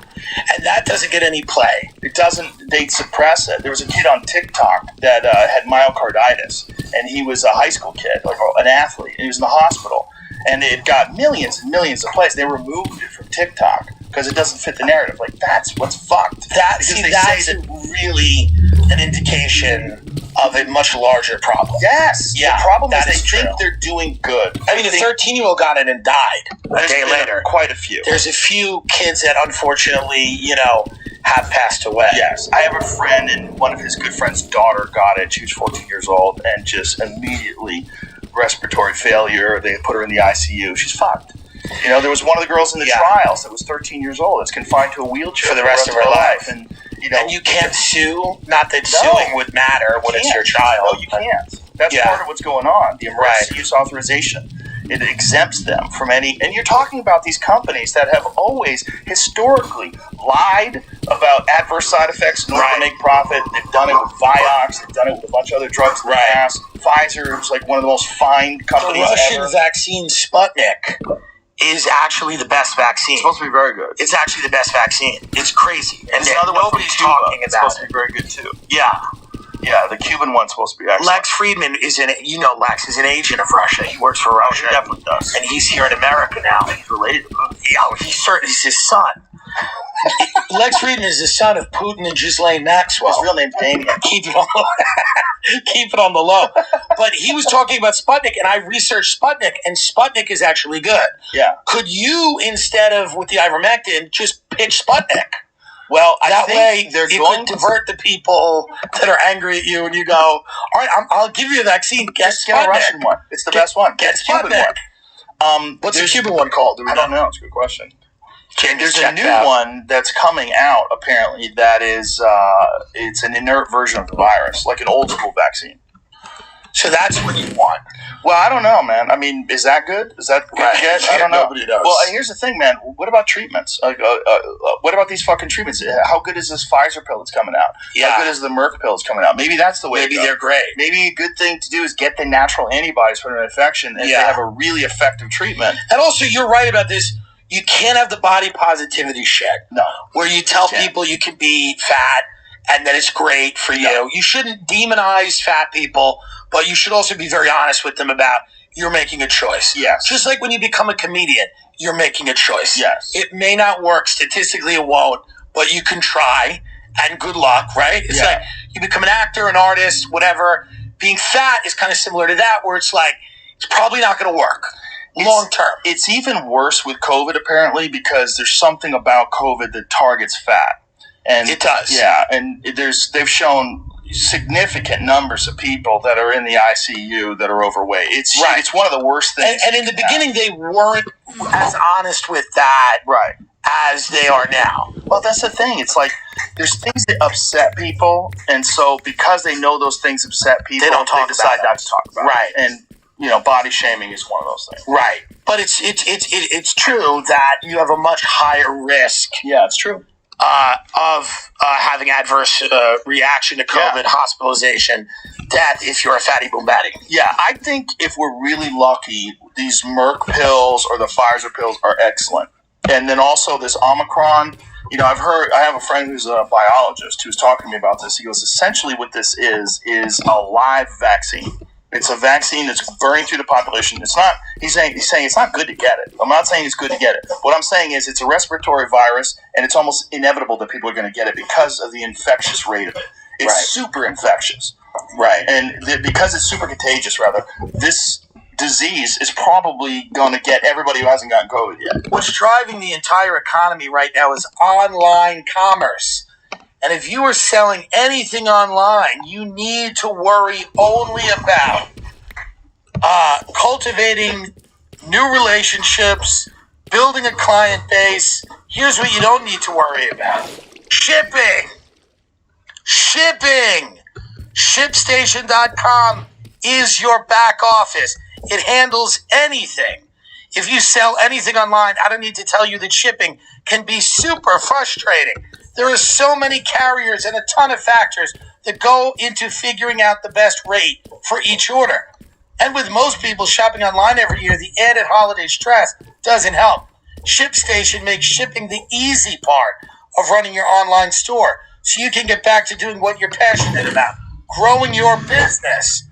And that doesn't get any play. It doesn't. They suppress it. There was a kid on TikTok that had myocarditis, and he was a high school kid, like an athlete, and he was in the hospital. And it got millions and millions of plays. They removed it from TikTok because it doesn't fit the narrative. Like, that's what's fucked. That's really an indication of a much larger problem. Yes. Yeah, the problem is that they is true. think they're doing good. I mean, a 13-year-old got it and died a day later. Quite a few. There's a few kids that unfortunately, have passed away. Yes. I have a friend, and one of his good friend's daughter got it. She was 14 years old, and just immediately respiratory failure. They put her in the ICU. She's fucked. There was one of the girls in the trials that was 13 years old. That's confined to a wheelchair for the rest of her life. And and you can't sue. Not that suing would matter when it's your child. No, you can't. That's part of what's going on. The emergency use authorization. It exempts them from any. And you're talking about these companies that have always historically lied about adverse side effects in order to make profit. They've done it with Vioxx. They've done it with a bunch of other drugs in the past. Pfizer is like one of the most fined companies ever. The Russian ever. vaccine Sputnik is actually the best vaccine. It's supposed to be very good. It's actually the best vaccine. It's crazy. And nobody's talking it's about supposed to be very good too. Yeah. Yeah, the Cuban one's supposed to be excellent. Lex Friedman is Lex is an agent of Russia. He works for Russia. He definitely does. And he's here in America now. He's related to Putin. Yeah, he's his son. Lex Friedman is the son of Putin and Ghislaine Maxwell. His real name's Damien. Keep it on the low. But he was talking about Sputnik, and I researched Sputnik, and Sputnik is actually good. Yeah. Could you, instead of with the ivermectin, just pitch Sputnik? Well, that way you could divert the people that are angry at you, and you go, all right, I'll give you a vaccine. Get a Russian one. It's the best one. Get a Cuban one. What's the Cuban one called? I don't know. It's a good question. There's a new one that's coming out, apparently, that is it's an inert version of the virus, like an old school vaccine. So that's what you want. Well, I don't know, man. I mean, is that good? Is that good to get? I don't know. Nobody does. Well, here's the thing, man. What about treatments? What about these fucking treatments? How good is this Pfizer pill that's coming out? Yeah. How good is the Merck pill that's coming out? Maybe that's the way. Maybe they're great. Maybe a good thing to do is get the natural antibodies for an infection, and they have a really effective treatment. And also, you're right about this. You can't have the body positivity shit. No. Where you tell people you can be fat and that it's great for you. No. You shouldn't demonize fat people, but you should also be very honest with them about you're making a choice. Yes. Just like when you become a comedian, you're making a choice. Yes. It may not work. Statistically, it won't, but you can try, and good luck, right? It's like you become an actor, an artist, whatever. Being fat is kind of similar to that, where it's like, it's probably not going to work. Long term. It's even worse with COVID, apparently, because there's something about COVID that targets fat. And it does. Yeah, and they've shown significant numbers of people that are in the ICU that are overweight. It's Right. It's one of the worst things. And in the beginning, they weren't as honest with that Right. as they are now. Well, that's the thing. It's like there's things that upset people, and so because they know those things upset people, They don't talk decide about it. not to talk about Right. it. And body shaming is one of those things. Right. But it's true that you have a much higher risk Yeah, it's true. of having adverse reaction to COVID, hospitalization, death if you're a fatty boom batty. Yeah, I think if we're really lucky, these Merck pills or the Pfizer pills are excellent. And then also this Omicron, I have a friend who's a biologist who's talking to me about this. He goes, essentially what this is a live vaccine. It's a vaccine that's burning through the population. It's not, he's saying it's not good to get it. I'm not saying it's good to get it. What I'm saying is it's a respiratory virus, and it's almost inevitable that people are going to get it because of the infectious rate of it. It's Right. super infectious. Right. And because it's super contagious, rather, this disease is probably going to get everybody who hasn't gotten COVID yet. What's driving the entire economy right now is online commerce. And if you are selling anything online, you need to worry only about cultivating new relationships, building a client base. Here's what you don't need to worry about. Shipping. ShipStation.com is your back office. It handles anything. If you sell anything online, I don't need to tell you that shipping can be super frustrating. There are so many carriers and a ton of factors that go into figuring out the best rate for each order. And with most people shopping online every year, the added holiday stress doesn't help. ShipStation makes shipping the easy part of running your online store, so you can get back to doing what you're passionate about, growing your business.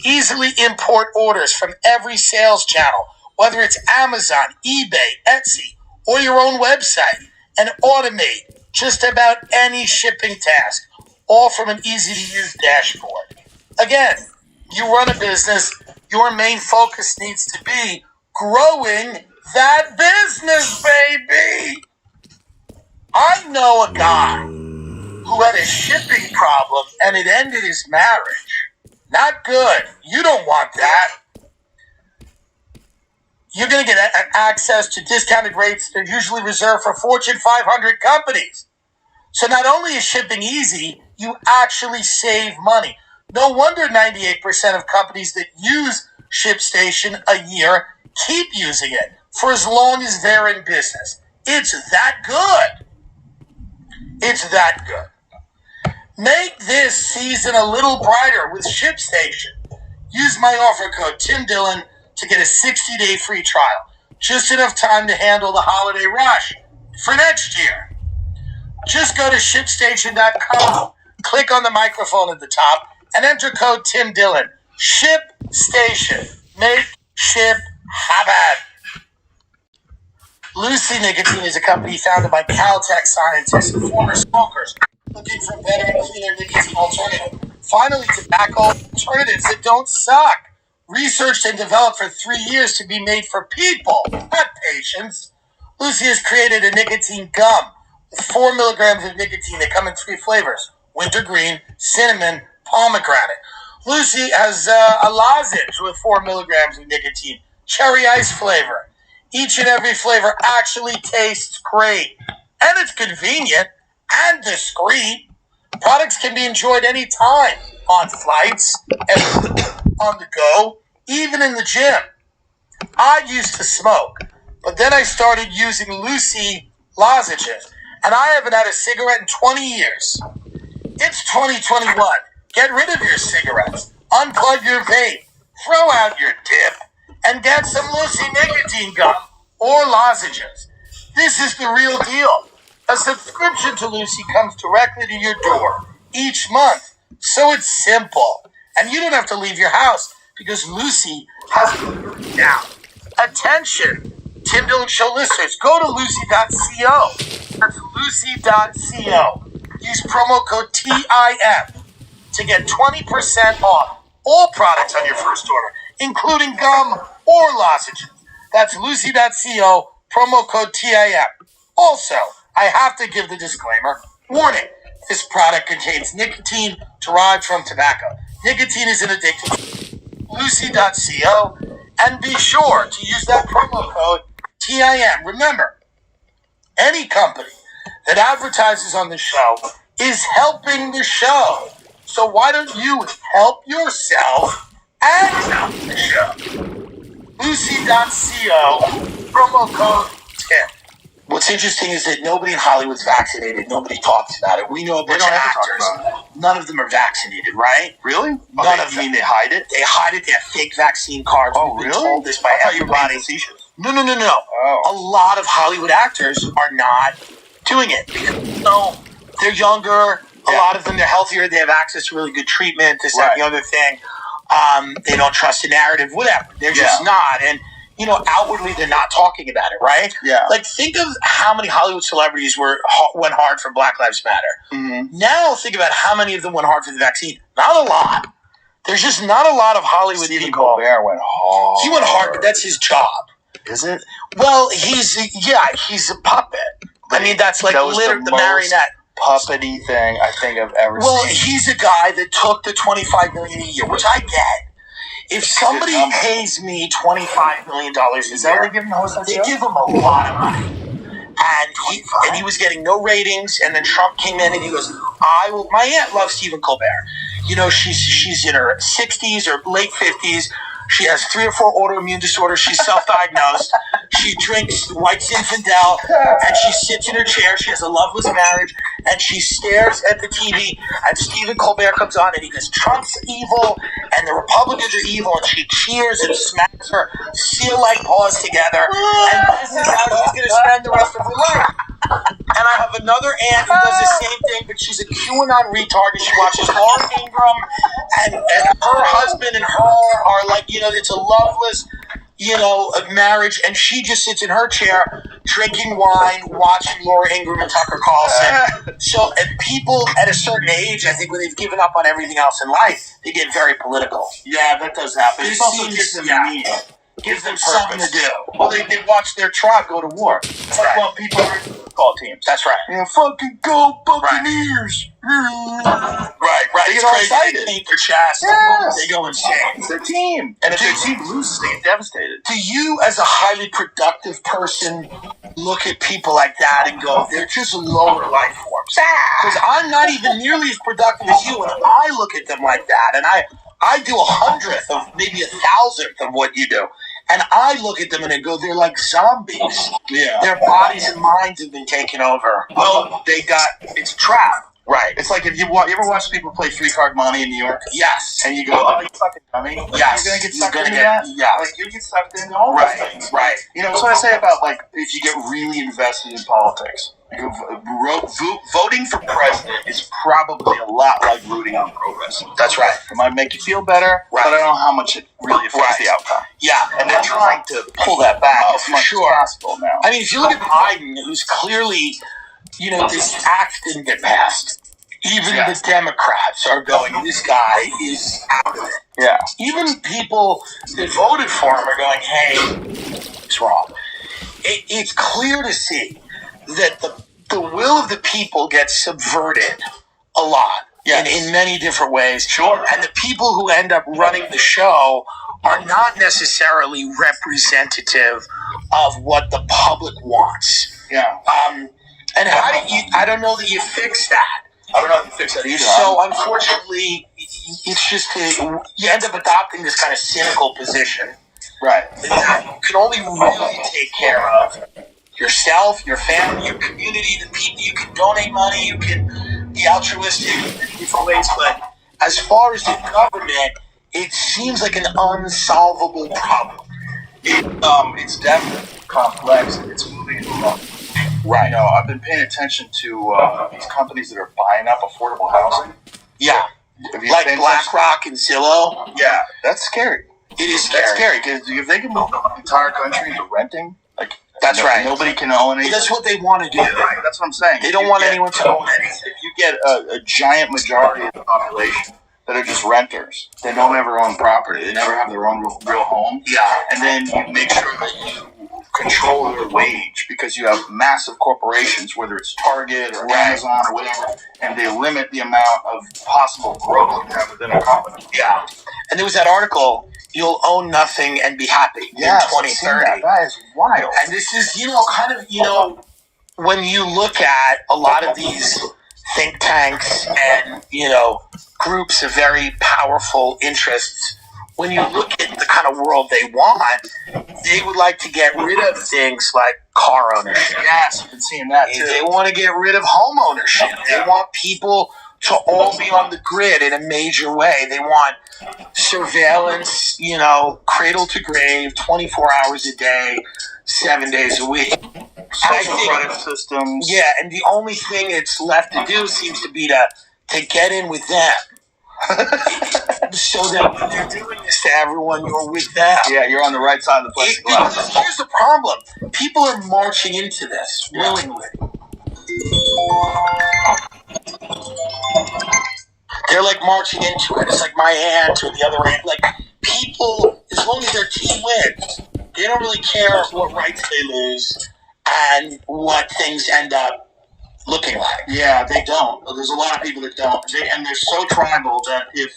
Easily import orders from every sales channel, whether it's Amazon, eBay, Etsy, or your own website, and automate just about any shipping task, all from an easy-to-use dashboard. Again, you run a business, your main focus needs to be growing that business, baby! I know a guy who had a shipping problem and it ended his marriage. Not good. You don't want that. You're going to get access to discounted rates that are usually reserved for Fortune 500 companies. So not only is shipping easy, you actually save money. No wonder 98% of companies that use ShipStation a year keep using it for as long as they're in business. It's that good. It's that good. Make this season a little brighter with ShipStation. Use my offer code TimDillon to get a 60-day free trial. Just enough time to handle the holiday rush for next year. Just go to ShipStation.com, click on the microphone at the top, and enter code TimDillon. ShipStation. Make ship happen. Lucy Nicotine is a company founded by Caltech scientists and former smokers looking for better and cleaner nicotine alternative. Finally, tobacco alternatives that don't suck. Researched and developed for 3 years to be made for people, not patients. Lucy has created a nicotine gum with 4 milligrams of nicotine. They come in 3 flavors: wintergreen, cinnamon, pomegranate. Lucy has a lozenge with 4 milligrams of nicotine, cherry ice flavor. Each and every flavor actually tastes great, and it's convenient and discreet. Products can be enjoyed anytime, on flights, and on the go, even in the gym. I used to smoke, but then I started using Lucy lozenges, and I haven't had a cigarette in 20 years. It's 2021. Get rid of your cigarettes, unplug your vape, throw out your dip, and get some Lucy nicotine gum or lozenges. This is the real deal. A subscription to Lucy comes directly to your door each month, so it's simple. And you don't have to leave your house because Lucy has it now. Attention, Tim Dillon Show listeners, go to lucy.co. That's lucy.co. Use promo code TIM to get 20% off all products on your first order, including gum or lozenges. That's lucy.co, promo code TIM. Also, I have to give the disclaimer. Warning, This product contains nicotine derived from tobacco. Nicotine is an addiction. Lucy.co, and be sure to use that promo code TIM. Remember, any company that advertises on the show is helping the show. So why don't you help yourself and help the show? Lucy.co, promo code TIM. What's interesting is that nobody in Hollywood's vaccinated. Nobody talks about it. We know a bunch of actors. None of them are vaccinated, right? Really? None of You them. mean they hide it? They hide it. They have fake vaccine cards. Oh, We've been really? told this by I thought you were being everybody. facetious. No. Oh. A lot of Hollywood actors are not doing it because they're younger. A lot of them, they're healthier. They have access to really good treatment. This, that, and the other thing. They don't trust the narrative. Whatever. They're just not. And outwardly they're not talking about it, right? Yeah. Like, think of how many Hollywood celebrities went hard for Black Lives Matter. Mm-hmm. Now think about how many of them went hard for the vaccine. Not a lot. There's just not a lot of Hollywood Stephen people. Colbert went hard. He went hard, but that's his job. Is it? Well, he's a puppet. I mean, that's like That was literally the most marionette. Puppety thing I think I've ever Well, seen. he's a guy that took the $25 million a year, which I get. If somebody number. pays me $25 million a Is that what year, they give him to host that they show? give him a lot of money. And he was getting no ratings, and then Trump came in and he goes, my aunt loves Stephen Colbert. She's in her 60s or late 50s. She has 3 or 4 autoimmune disorders. She's self-diagnosed. She drinks white Zinfandel, and she sits in her chair. She has a loveless marriage, and she stares at the TV, and Stephen Colbert comes on, and he goes, Trump's evil, and the Republicans are evil, and she cheers and smacks her seal-like paws together, and this is how she's going to spend the rest of her life. And I have another aunt who does the same thing, but she's a QAnon retard, and she watches Laura Ingraham, and her husband and her are like, it's a loveless, marriage, and she just sits in her chair drinking wine, watching Laura Ingraham and Tucker Carlson. So, and people at a certain age, I think, when they've given up on everything else in life, they get very political. Yeah, that does happen. This It also seems- gives them yeah. meaning. Gives them something to do. Well, they watch their tribe go to war. It's like, well, people are in football teams. That's right. Fucking go Buccaneers! Right. They It's get all crazy. excited. They paint their chest. Yes. They go insane. It's their team. And if their team loses, they get devastated. Do you, as a highly productive person, look at people like that and go, they're just lower life forms? Because I'm not even nearly as productive as you, and I look at them like that, and I do 100th of maybe 1,000th of what you do. And I look at them and I go, they're like zombies. Yeah. Their bodies and minds have been taken over. Well, it's a trap. Right. It's like if you ever watch people play 3-card money in New York, Yes. and you go, oh, you fucking dummy. Like, Yes. You're going to get You're sucked gonna into get- that? yeah. Like, you get sucked into all those things. Right. That's what I say about, like, if you get really invested in politics. Voting for president is probably a lot like rooting on pro wrestling. That's right. It might make you feel better, Right. but I don't know how much it really affects the outcome. Yeah. And they're trying to pull that back Oh, as for much sure. as possible now. I mean, if you look at Biden, who's clearly, this act didn't get passed. Even Yeah. the Democrats are going, this guy is out of it. Yeah. Even people that voted for him are going, hey, it's wrong. It's clear to see that the will of the people gets subverted a lot in many different ways. Sure. And the people who end up running the show are not necessarily representative of what the public wants. Yeah. And how do you, I don't know that you fix that. I don't know if you fix that either. So unfortunately, it's just you end up adopting this kind of cynical position Right. that you can only really take care of yourself, your family, your community, the people. You can donate money, you can be altruistic in different ways, but as far as the government, it seems like an unsolvable problem. It's definitely complex. It's moving along. Right. I've been paying attention to these companies that are buying up affordable housing. Yeah, Have you like paid BlackRock and Zillow. attention? Yeah, that's scary. It is scary. That's scary because if they can move the entire country into renting, That's right. Nobody can own anything. That's what they want to do. Right, that's what I'm saying. They If don't you want get- anyone to own anything. If you get a giant majority of the population that are just renters, they don't ever own property. They never have their own real home. Yeah. And then you make sure that you control their wage because you have massive corporations, whether it's Target or Amazon or whatever, and they limit the amount of possible growth you have within a company. Yeah. And there was that article, "You'll own nothing and be happy" in 2030. That is wild. And this is, kind of, when you look at a lot of these think tanks and, groups of very powerful interests, when you look at the kind of world they want, they would like to get rid of things like car ownership. Yes, I've been seeing that too. They want to get rid of home ownership. They want people to all be on the grid in a major way. They want surveillance, cradle to grave, 24 hours a day, 7 days a week. Social credit systems. Yeah, and the only thing it's left to do seems to be to get in with them. So that when they're doing this to everyone, you're with them. Yeah, you're on the right side of the plexiglass. Here's the problem. People are marching into this willingly. They're like marching into it. It's like my aunt or the other aunt. Like, people, as long as their team wins, they don't really care what rights they lose and what things end up looking like. Yeah, they don't. There's a lot of people that don't. And they're so tribal that if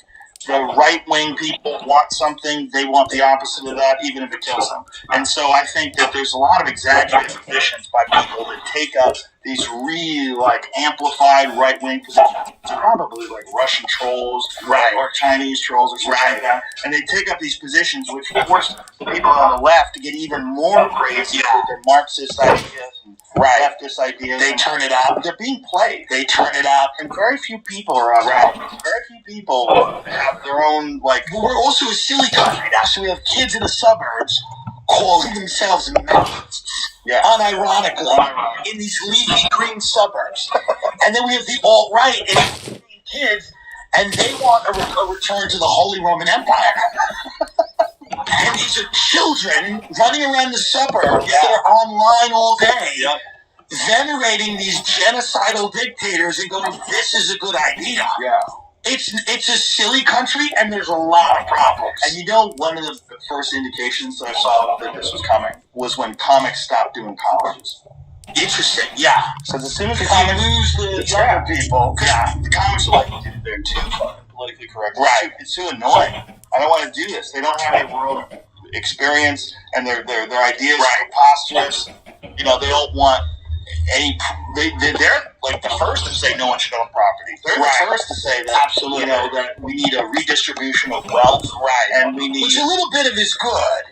the right-wing people want something, they want the opposite of that, even if it kills them. And so I think that there's a lot of exaggerated positions by people that take up these really, amplified right-wing positions. It's probably, Russian trolls or Chinese trolls or something like that. And they take up these positions which force the people on the left to get even more crazy with their Marxist ideas and leftist ideas. They turn it up. They're being played. They turn it up. And very few people are very few people have their own, But we're also a silly country now, so we have kids in the suburbs calling themselves Methodists. Yeah. Unironically, in these leafy green suburbs. And then we have the alt-right and kids, and they want a return to the Holy Roman Empire. And these are children running around the suburbs that are online all day, venerating these genocidal dictators and going, this is a good idea. Yeah. It's a silly country, and there's a lot of problems. And one of the first indications that I saw that this was coming was when comics stopped doing colleges. Interesting, yeah. Because as soon as Because you lose the younger people. The comics are like, they're too fucking politically correct. Right. It's too annoying. I don't want to do this. They don't have any world experience, and their ideas are preposterous. They don't want any. They're like the first to say no one should own property. They're the first to say that. Absolutely. That we need a redistribution of wealth. And we need. Which a little bit of is good.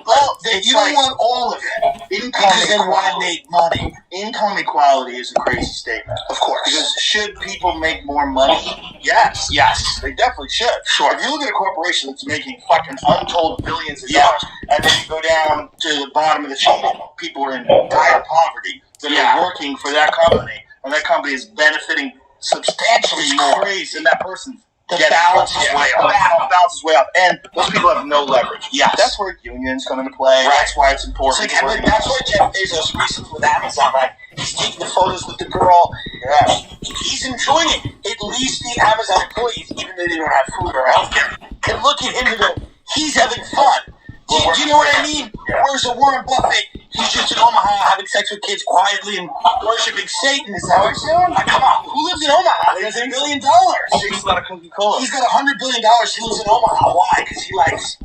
Well, you don't want all of it. Because they want to make money. Income equality is a crazy statement. Of course. Because should people make more money? Yes. Yes. They definitely should. Sure. If you look at a corporation that's making fucking untold billions of dollars, and then you go down to the bottom of the chain, people are in dire poverty that are working for that company, and that company is benefiting substantially more than that person. The balance is way off. The balance is way off, and those people have no leverage. Yes. That's where unions come into play. That's why it's important. That's why Jeff Bezos recently with Amazon, he's taking the photos with the girl. Yeah. He's enjoying it. At least the Amazon employees, even though they don't have food or healthcare, can look at him and go, he's having fun. Do you know what I mean? Yeah. Whereas a Warren Buffett, he's just in Omaha having sex with kids quietly and worshiping Satan. Is that what he's doing? Come on. Who lives in Omaha? He has $1 billion. He's not a Coca-Cola. He's got $100 billion. He lives in Omaha. Why? Because he likes.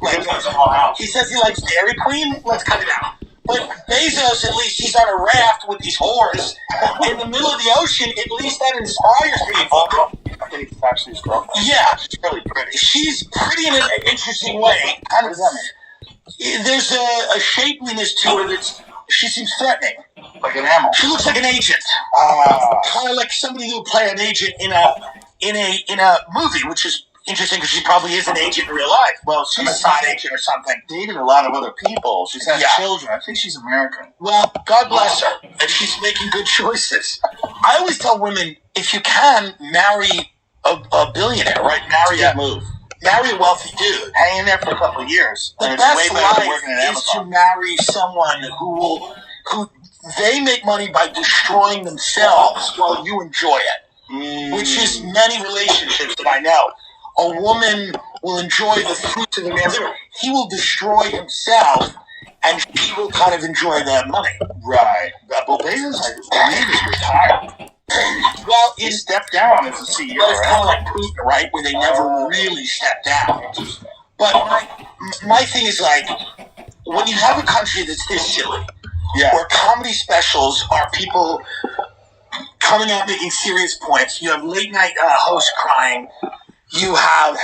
He says he likes Dairy Queen. Let's cut it out. But Bezos, at least, he's on a raft with these whores in the middle of the ocean. At least that inspires people. I think it's actually his girlfriend. Yeah. She's really pretty. She's pretty in an interesting way. What does that mean? There's a shapeliness to her that's. She seems threatening. Like an animal. She looks like an agent. Kind of like somebody who would play an agent in a movie, which is interesting because she probably is an agent in real life. Well, she's a side agent or something. Dated a lot of other people. She's had Yeah. children. I think she's American. Well, God bless her, and she's making good choices. I always tell women, if you can, marry a billionaire, right? Marry a wealthy dude. Hang in there for a couple of years. The and it's best way better than life working at is to Amazon. marry someone who they make money by destroying themselves while you enjoy it, which is many relationships that I know. A woman will enjoy the fruits of the man's labor. He will destroy himself and he will kind of enjoy the money. Right. Boveda's, I believe, is retired. Well, He stepped down as a CEO, but it's kind of right? like Putin, right? Where they never really step down. But my thing is like, when you have a country that's this silly, Yeah. where comedy specials are people coming out making serious points, you have late night hosts crying, you have